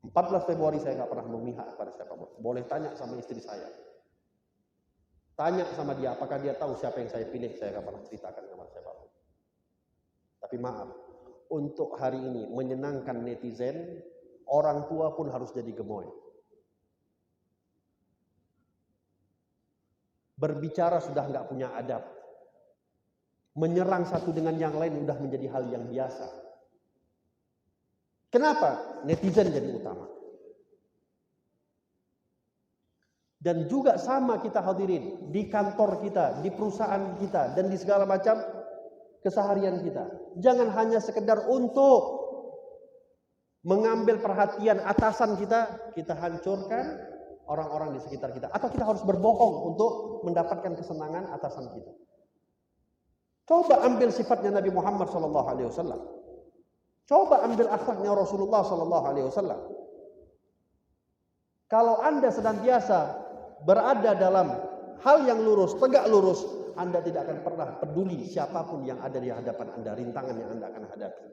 14 Februari saya nggak pernah memihak kepada siapapun. Boleh tanya sama istri saya. Tanya sama dia, apakah dia tahu siapa yang saya pilih? Saya nggak pernah ceritakan kepada siapapun. Tapi maaf, untuk hari ini menyenangkan netizen, orang tua pun harus jadi gemoy. Berbicara sudah nggak punya adab. Menyerang satu dengan yang lain sudah menjadi hal yang biasa. Kenapa? Netizen jadi utama. Dan juga sama kita hadirin, di kantor kita, di perusahaan kita, dan di segala macam keseharian kita. Jangan hanya sekedar untuk mengambil perhatian atasan kita hancurkan orang-orang di sekitar kita. Atau kita harus berbohong untuk mendapatkan kesenangan atasan kita. Coba ambil sifatnya Nabi Muhammad SAW. Coba ambil akhlaknya Rasulullah SAW. Kalau Anda senantiasa berada dalam hal yang lurus, tegak lurus, Anda tidak akan pernah peduli siapapun yang ada di hadapan Anda, rintangan yang Anda akan hadapi.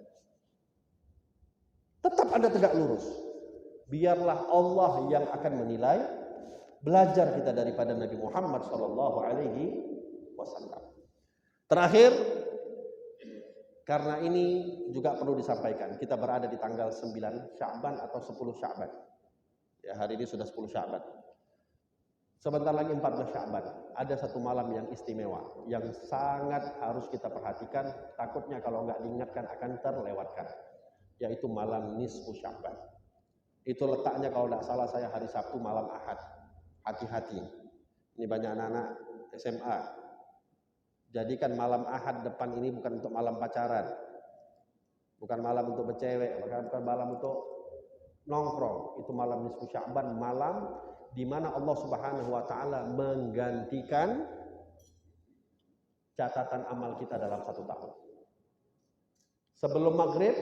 Tetap Anda tegak lurus. Biarlah Allah yang akan menilai. Belajar kita daripada Nabi Muhammad SAW. Terakhir, karena ini juga perlu disampaikan, kita berada di tanggal 9 Sya'ban atau 10 Sya'ban. Ya, hari ini sudah 10 Sya'ban. Sebentar lagi 14 Sya'ban. Ada satu malam yang istimewa, yang sangat harus kita perhatikan, takutnya kalau nggak diingatkan akan terlewatkan, yaitu malam nisfu Sya'ban. Itu letaknya kalau tidak salah saya hari Sabtu malam Ahad. Hati-hati. Ini banyak anak-anak SMA. Jadikan malam Ahad depan ini bukan untuk malam pacaran. Bukan malam untuk bercewek, bukan malam untuk nongkrong. Itu malam nisfu Sya'ban, malam di mana Allah Subhanahu wa taala menggantikan catatan amal kita dalam satu tahun. Sebelum maghrib,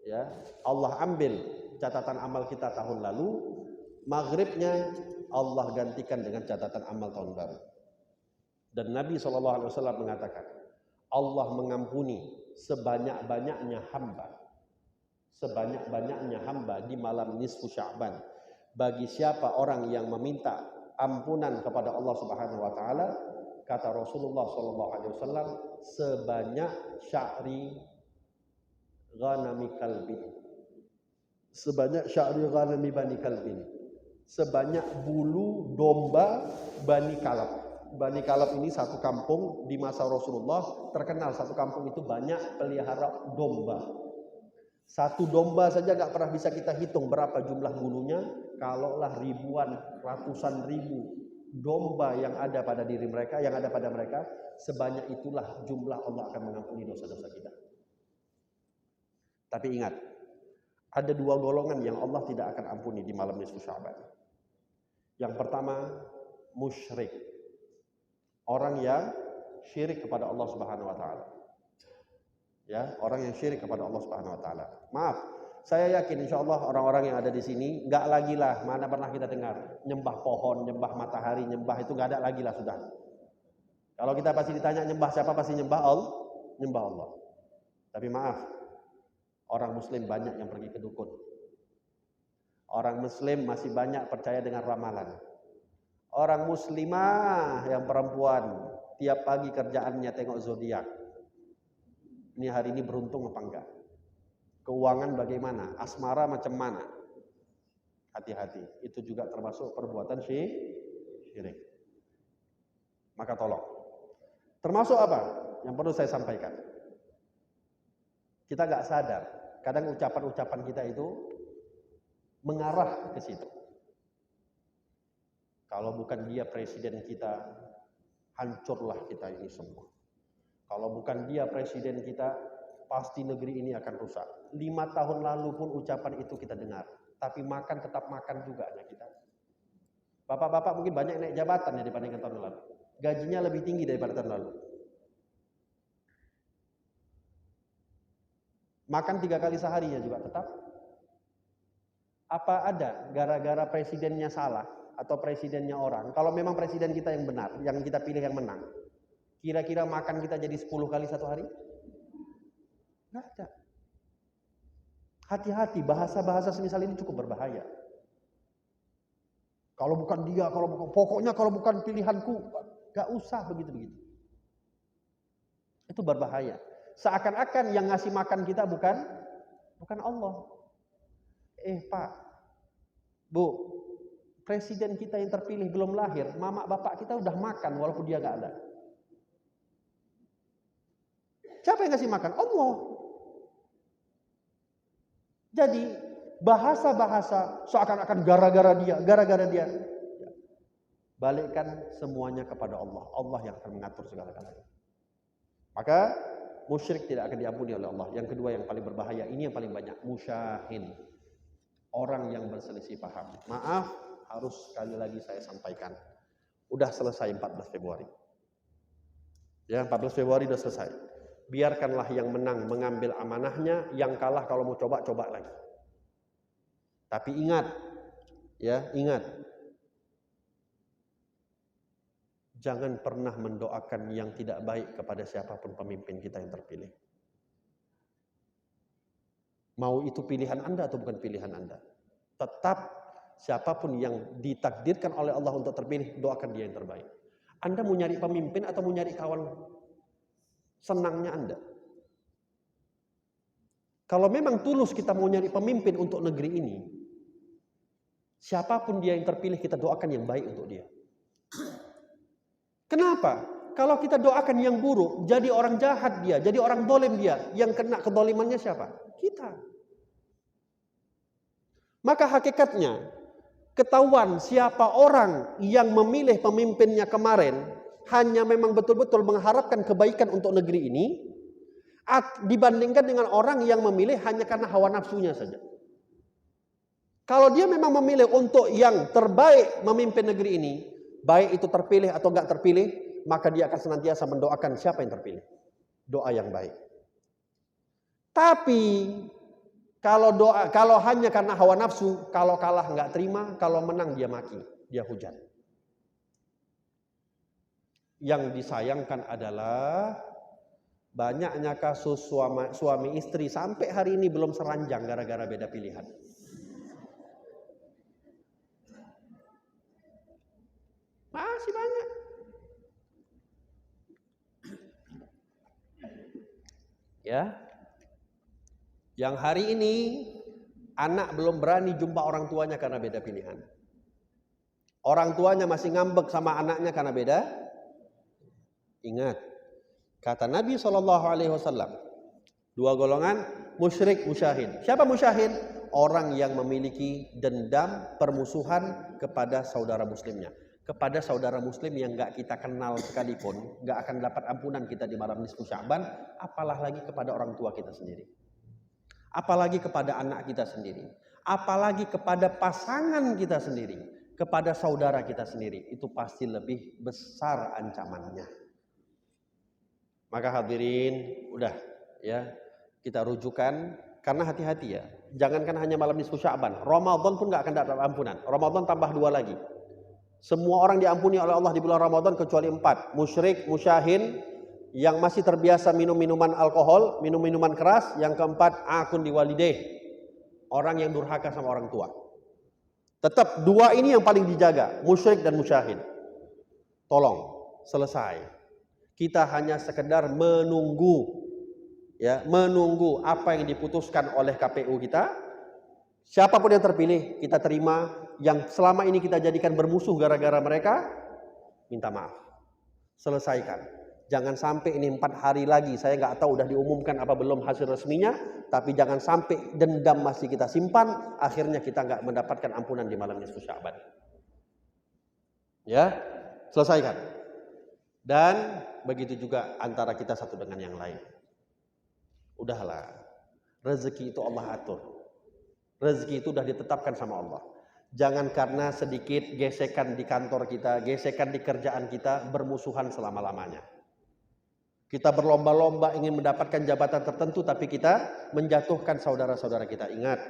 ya, Allah ambil catatan amal kita tahun lalu, maghribnya Allah gantikan dengan catatan amal tahun baru. Dan Nabi SAW mengatakan, Allah mengampuni sebanyak-banyaknya hamba di malam nisfu Sya'ban. Bagi siapa orang yang meminta ampunan kepada Allah Subhanahu wa taala, kata Rasulullah SAW, sebanyak sya'ri ghanami kalbin. Sebanyak sya'ri ghanami bani kalbin. Sebanyak bulu domba Bani Kalab. Bani Kalab ini satu kampung di masa Rasulullah, terkenal satu kampung itu banyak pelihara domba. Satu domba saja nggak pernah bisa kita hitung berapa jumlah bulunya. Kalaulah ribuan, ratusan ribu domba yang ada pada diri mereka, yang ada pada mereka, sebanyak itulah jumlah Allah akan mengampuni dosa-dosa kita. Tapi ingat, ada dua golongan yang Allah tidak akan ampuni di malam nisfu Sya'ban. Yang pertama, musyrik. Orang yang syirik kepada Allah Subhanahu wa taala. Ya, orang yang syirik kepada Allah Subhanahu wa taala. Maaf, saya yakin insya Allah orang-orang yang ada di sini nggak lagi lah, mana pernah kita dengar nyembah pohon, nyembah matahari, nyembah itu nggak ada lagi lah sudah. Kalau kita pasti ditanya nyembah siapa, pasti nyembah Allah. Tapi maaf, orang Muslim banyak yang pergi ke dukun. Orang Muslim masih banyak percaya dengan ramalan. Orang Muslimah yang perempuan tiap pagi kerjaannya tengok zodiak. Ini hari ini beruntung apa enggak? Keuangan bagaimana? Asmara macam mana? Hati-hati. Itu juga termasuk perbuatan syirik. Maka tolong. Termasuk apa? Yang perlu saya sampaikan. Kita nggak sadar. Kadang ucapan-ucapan kita itu mengarah ke situ. Kalau bukan dia presiden kita, hancurlah kita ini semua. Kalau bukan dia presiden kita, pasti negeri ini akan rusak. 5 tahun lalu pun ucapan itu kita dengar. Tapi makan tetap makan juga hanya kita. Bapak-bapak mungkin banyak naik jabatan ya dibandingkan tahun lalu. Gajinya lebih tinggi daripada tahun lalu. Makan 3 kali seharinya juga tetap. Apa ada gara-gara presidennya salah atau presidennya orang? Kalau memang presiden kita yang benar, yang kita pilih yang menang, kira-kira makan kita jadi 10 kali satu hari? Nggak ada. Hati-hati, bahasa-bahasa semisal ini cukup berbahaya. Kalau bukan dia, pokoknya kalau bukan pilihanku, nggak usah begitu-begitu. Itu berbahaya. Seakan-akan yang ngasih makan kita bukan Allah. Pak, Bu, Presiden kita yang terpilih belum lahir, mama bapak kita udah makan walaupun dia nggak ada. Siapa yang ngasih makan? Allah. Jadi bahasa-bahasa seakan-akan gara-gara dia. Balikkan semuanya kepada Allah. Allah yang akan mengatur segala-galanya. Maka musyrik tidak akan diampuni oleh Allah. Yang kedua yang paling berbahaya, ini yang paling banyak, musyahin. Orang yang berselisih paham. Maaf, harus sekali lagi saya sampaikan. Udah selesai 14 Februari. Ya, 14 Februari udah selesai. Biarkanlah yang menang mengambil amanahnya, yang kalah kalau mau coba lagi. Tapi ingat, jangan pernah mendoakan yang tidak baik kepada siapapun pemimpin kita yang terpilih. Mau itu pilihan Anda atau bukan pilihan Anda. Tetap siapapun yang ditakdirkan oleh Allah untuk terpilih, doakan dia yang terbaik. Anda mau nyari pemimpin atau mau nyari kawan senangnya Anda? Kalau memang tulus kita mau nyari pemimpin untuk negeri ini, siapapun dia yang terpilih, kita doakan yang baik untuk dia. Kenapa? Kalau kita doakan yang buruk, jadi orang jahat dia, jadi orang dolim dia, yang kena kedolimannya siapa? Kita. Maka hakikatnya, ketahuan siapa orang yang memilih pemimpinnya kemarin, hanya memang betul-betul mengharapkan kebaikan untuk negeri ini, dibandingkan dengan orang yang memilih hanya karena hawa nafsunya saja. Kalau dia memang memilih untuk yang terbaik memimpin negeri ini, baik itu terpilih atau enggak terpilih, maka dia akan senantiasa mendoakan siapa yang terpilih. Doa yang baik. Tapi kalau hanya karena hawa nafsu, kalau kalah enggak terima, kalau menang dia maki, dia hujan. Yang disayangkan adalah banyaknya kasus suami istri sampai hari ini belum seranjang gara-gara beda pilihan. Masih banyak. Ya. Yang hari ini anak belum berani jumpa orang tuanya karena beda pilihan. Orang tuanya masih ngambek sama anaknya karena beda. Ingat, kata Nabi SAW, dua golongan, musyrik, musyahin. Siapa musyahin? Orang yang memiliki dendam, permusuhan kepada saudara muslimnya. Kepada saudara muslim yang gak kita kenal sekalipun, gak akan dapat ampunan kita di malam nisfu Sya'ban, apalah lagi kepada orang tua kita sendiri. Apalagi kepada anak kita sendiri. Apalagi kepada pasangan kita sendiri. Kepada saudara kita sendiri. Itu pasti lebih besar ancamannya. Maka hadirin, udah ya, kita rujukan. Karena hati-hati ya. Jangankan hanya malam nisfu Sya'ban. Ramadan pun gak akan dapat ampunan. Ramadan tambah 2 lagi. Semua orang diampuni oleh Allah di bulan Ramadan kecuali 4. Musyrik, musyahin, yang masih terbiasa minum minuman alkohol, minum minuman keras. Yang keempat, akun diwalideh, orang yang durhaka sama orang tua. Tetap 2 ini yang paling dijaga, musyrik dan musyahin. Tolong, selesai. Kita hanya sekedar menunggu, ya, menunggu apa yang diputuskan oleh KPU kita. Siapapun yang terpilih, kita terima. Yang selama ini kita jadikan bermusuh gara-gara mereka, minta maaf. Selesaikan. Jangan sampai ini 4 hari lagi, saya nggak tahu udah diumumkan apa belum hasil resminya, tapi jangan sampai dendam masih kita simpan, akhirnya kita nggak mendapatkan ampunan di malam nisfu Sya'ban. Ya, selesaikan. Dan begitu juga antara kita satu dengan yang lain. Udahlah, rezeki itu Allah atur. Rezeki itu sudah ditetapkan sama Allah. Jangan karena sedikit gesekan di kantor kita, gesekan di kerjaan kita, bermusuhan selama-lamanya. Kita berlomba-lomba ingin mendapatkan jabatan tertentu, tapi kita menjatuhkan saudara-saudara kita. Ingat,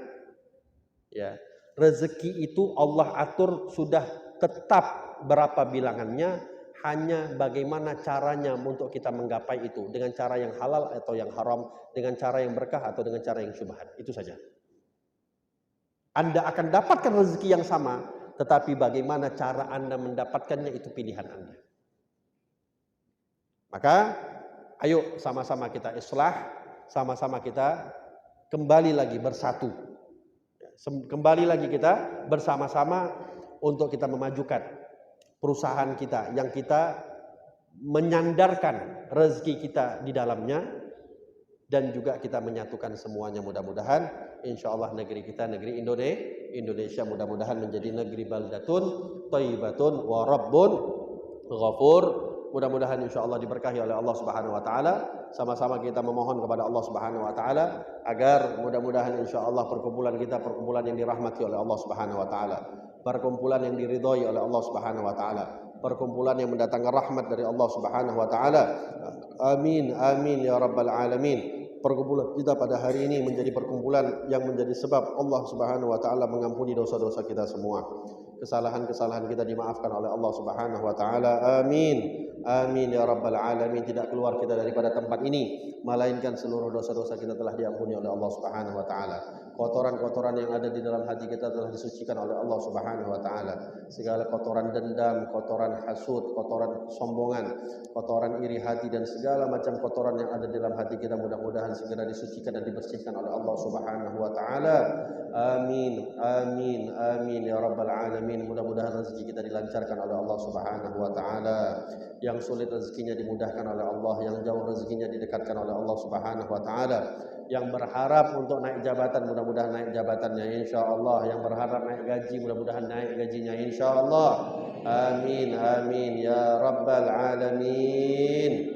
ya, rezeki itu Allah atur sudah tetap berapa bilangannya, hanya bagaimana caranya untuk kita menggapai itu. Dengan cara yang halal atau yang haram, dengan cara yang berkah atau dengan cara yang syubhat. Itu saja. Anda akan dapatkan rezeki yang sama, tetapi bagaimana cara Anda mendapatkannya itu pilihan Anda. Maka, ayo sama-sama kita islah, sama-sama kita kembali lagi bersatu. Kembali lagi kita bersama-sama untuk kita memajukan perusahaan kita yang kita menyandarkan rezeki kita di dalamnya, dan juga kita menyatukan semuanya. Mudah-mudahan insya Allah negeri kita, negeri Indonesia mudah-mudahan menjadi negeri baldatun thayyibatun wa rabbun ghafur. Mudah-mudahan insya Allah diberkahi oleh Allah Subhanahu wa taala. Sama-sama kita memohon kepada Allah Subhanahu wa taala agar mudah-mudahan insya Allah perkumpulan kita perkumpulan yang dirahmati oleh Allah Subhanahu wa taala, perkumpulan yang diridhai oleh Allah Subhanahu wa taala, perkumpulan yang mendatangkan rahmat dari Allah Subhanahu wa taala. Amin amin ya rabbal alamin. Perkumpulan kita pada hari ini menjadi perkumpulan yang menjadi sebab Allah Subhanahu wa taala mengampuni dosa-dosa kita semua. Kesalahan-kesalahan kita dimaafkan oleh Allah Subhanahu wa taala. Amin. Amin ya rabbal alamin. Tidak keluar kita daripada tempat ini melainkan seluruh dosa-dosa kita telah diampuni oleh Allah Subhanahu wa taala. Kotoran-kotoran yang ada di dalam hati kita telah disucikan oleh Allah Subhanahu wa taala. Segala kotoran dendam, kotoran hasud, kotoran sombongan, kotoran iri hati dan segala macam kotoran yang ada di dalam hati kita mudah-mudahan segera disucikan dan dibersihkan oleh Allah Subhanahu wa taala. Amin. Amin. Amin ya rabbal alamin. Mudah-mudahan rezeki kita dilancarkan oleh Allah Subhanahu wa taala. Yang sulit rezekinya dimudahkan oleh Allah, yang jauh rezekinya didekatkan oleh Allah Subhanahu wa taala. Yang berharap untuk naik jabatan mudah-mudahan naik jabatannya insyaallah, yang berharap naik gaji mudah-mudahan naik gajinya insyaallah. Amin amin ya rabbal alamin.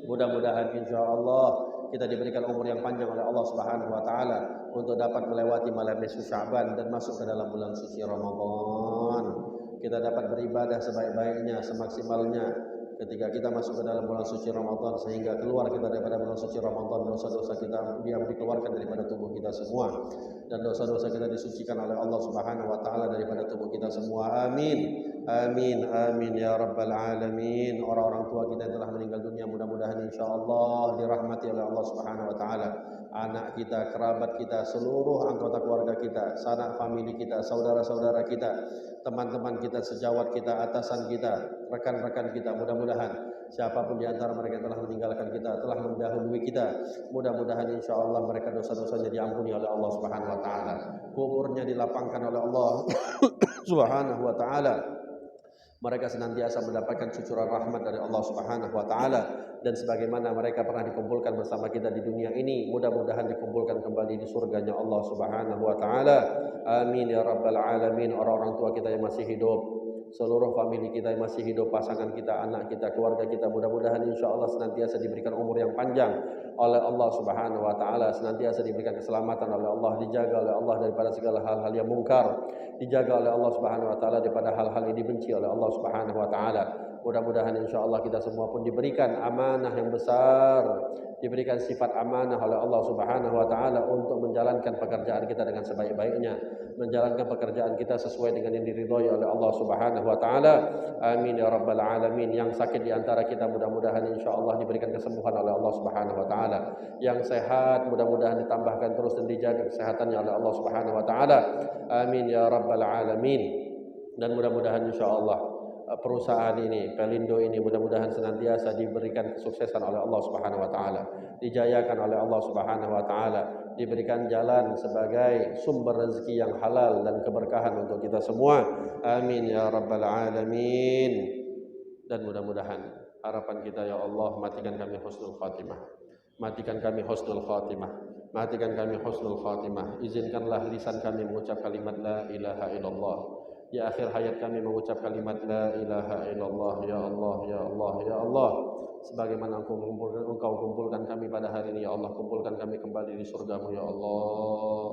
Mudah-mudahan insyaallah kita diberikan umur yang panjang oleh Allah Subhanahu wa taala untuk dapat melewati malam nisfu Sya'ban dan masuk ke dalam bulan suci Ramadan. Kita dapat beribadah sebaik-baiknya, semaksimalnya ketika kita masuk ke dalam bulan suci Ramadan, sehingga keluar kita daripada bulan suci Ramadan dosa-dosa kita yang dikeluarkan daripada tubuh kita semua, dan dosa-dosa kita disucikan oleh Allah Subhanahu wa taala daripada tubuh kita semua. Amin. Amin amin ya rabbal alamin. Orang-orang tua kita yang telah meninggal dunia mudah-mudahan insyaallah dirahmati oleh Allah Subhanahu wa taala. Anak kita, kerabat kita, seluruh anggota keluarga kita, sanak famili kita, saudara-saudara kita, teman-teman kita, sejawat kita, atasan kita, rekan-rekan kita, mudah-mudahan siapapun di antara mereka yang telah meninggalkan kita, telah mendahului kita, mudah-mudahan insyaallah mereka dosa-dosanya diampuni oleh Allah Subhanahu wa taala, kuburnya dilapangkan oleh Allah Subhanahu wa taala. Mereka senantiasa mendapatkan cucuran rahmat dari Allah Subhanahu wa taala, dan sebagaimana mereka pernah dikumpulkan bersama kita di dunia ini, mudah-mudahan dikumpulkan kembali di surganya Allah Subhanahu wa taala. Amin ya rabbal alamin. Orang-orang tua kita yang masih hidup, seluruh famili kita yang masih hidup, pasangan kita, anak kita, keluarga kita, mudah-mudahan insyaallah senantiasa diberikan umur yang panjang oleh Allah Subhanahu wa taala, senantiasa diberikan keselamatan oleh Allah, dijaga oleh Allah daripada segala hal-hal yang mungkar, dijaga oleh Allah Subhanahu wa taala daripada hal-hal yang dibenci oleh Allah Subhanahu wa taala. Mudah-mudahan insyaallah kita semua pun diberikan amanah yang besar, diberikan sifat amanah oleh Allah Subhanahu wa taala untuk menjalankan pekerjaan kita dengan sebaik-baiknya, menjalankan pekerjaan kita sesuai dengan yang diridhai oleh Allah Subhanahu wa taala. Amin ya rabbal alamin. Yang sakit di antara kita mudah-mudahan insyaallah diberikan kesembuhan oleh Allah Subhanahu wa taala. Yang sehat mudah-mudahan ditambahkan terus dan dijaga kesehatannya oleh Allah Subhanahu wa taala. Amin ya rabbal alamin. Dan mudah-mudahan insyaallah perusahaan ini, Pelindo ini mudah-mudahan senantiasa diberikan kesuksesan oleh Allah Subhanahu wa taala, dijayakan oleh Allah Subhanahu wa taala, diberikan jalan sebagai sumber rezeki yang halal dan keberkahan untuk kita semua. Amin ya rabbal alamin. Dan mudah-mudahan harapan kita ya Allah, matikan kami husnul khatimah, matikan kami husnul khatimah, matikan kami husnul khatimah. Izinkanlah lisan kami mengucap kalimat la ilaha illallah, di akhir hayat kami mengucap kalimat la ilaha illallah, ya Allah ya Allah ya Allah. Sebagaimana Engkau kumpulkan kami pada hari ini ya Allah, kumpulkan kami kembali di surga-Mu ya Allah.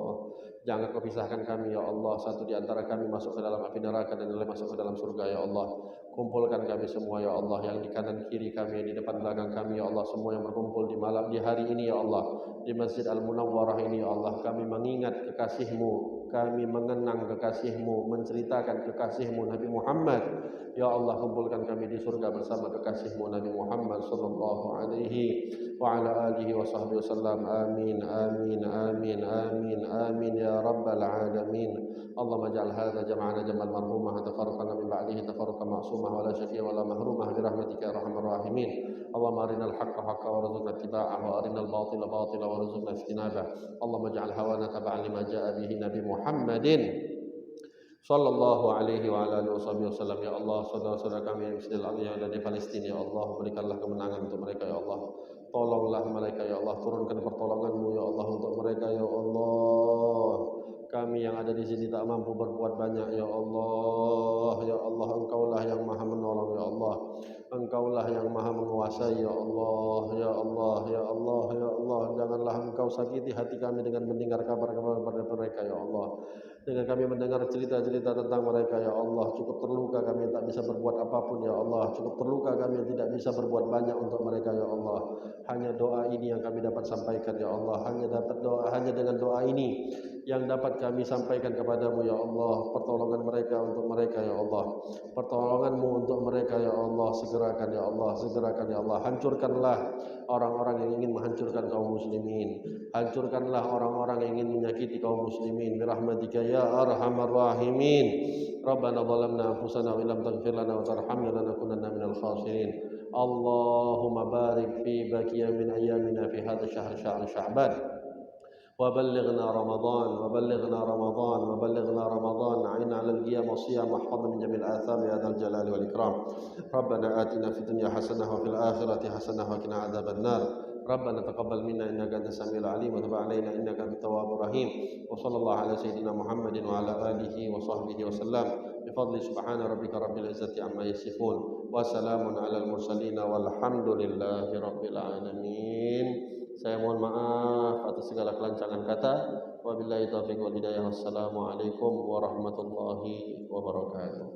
Jangan Kau pisahkan kami ya Allah, satu di antara kami masuk ke dalam api neraka dan lain masuk ke dalam surga ya Allah. Kumpulkan kami semua ya Allah, yang di kanan kiri kami, di depan belakang kami ya Allah, semua yang berkumpul di malam di hari ini ya Allah, di Masjid Al-Munawwarah ini ya Allah. Kami mengingat kekasih-Mu, kami mengenang kekasih-Mu, menceritakan kekasih-Mu Nabi Muhammad. Ya Allah, kumpulkan kami di surga bersama kekasih-Mu Nabi Muhammad sallallahu alaihi wa ala alihi wa sahbihi wasallam. Amin amin amin amin amin ya rabbal alamin. Allahumma ja'al hadza jam'ana jam'an marhumah, tafarraqana min ba'dihi tafarruqan ma'sumah, wa la syaqiyya wa la mahrumah bi rahmatika ya arhamar rahimin. Allahumma arinal haqqa haqqan warzuqna ittiba'ahu, wa arinal batila batila warzuqna ijtinabah. Allahumma ja'al hawana tab'an lima ja'a bihi Nabi Muhammadin Sallallahu alaihi wa ala alihi wasallam. Ya Allah, saudara-saudara kami yang yang ada di Palestina, ya Allah, berikanlah kemenangan untuk mereka, ya Allah. Tolonglah mereka, ya Allah, turunkan pertolongan-Mu, ya Allah, untuk mereka, ya Allah. Kami yang ada di sini tak mampu berbuat banyak, ya Allah. Ya Allah, Engkaulah yang Maha menolong, ya Allah. Engkaulah yang Maha menguasai, ya Allah. Ya Allah, ya Allah, ya Allah. Janganlah Engkau sakiti hati kami dengan mendengar kabar-kabar pada mereka, ya Allah. Dengan kami mendengar cerita-cerita tentang mereka, ya Allah. Cukup terluka kami tak bisa berbuat apapun, ya Allah. Cukup terluka kami tidak bisa berbuat banyak untuk mereka, ya Allah. Hanya doa ini yang kami dapat sampaikan, ya Allah. Hanya dengan doa ini yang dapat kami sampaikan kepadamu, ya Allah. Pertolongan mereka untuk mereka, ya Allah. Pertolongan-Mu untuk mereka, ya Allah. Segerakan, ya Allah. Segerakan, ya Allah. Hancurkanlah orang-orang yang ingin menghancurkan kaum muslimin. Hancurkanlah orang-orang yang ingin menyakiti kaum muslimin. Birahmatika ya arhamar rahimin. Rabbana zalamna anfusana wa lam taghfir lana wa tarhamna lanakunanna minal khasirin. Allahumma barik fi baqiya min ayyamina fi hadha syahr Sya'ban. وبلغنا رمضان عين على القيام والصيام واحفظنا من جميع الآثام يا ذا الجلال والإكرام. ربنا آتنا في الدنيا حسنة وفي الآخرة حسنة وقنا عذاب النار. ربنا تقبل منا إنك أنت السميع العليم وتب علينا إنك أنت التواب الرحيم. وصلى الله على سيدنا محمد وعلى آله وصحبه وسلم بفضل سبحان ربك رب العزة عما يصفون وسلام على المرسلين والحمد لله رب العالمين. Saya mohon maaf atas segala kelancangan kata. Wabillahi taufiq wal hidayah. Wassalamualaikum warahmatullahi wabarakatuh.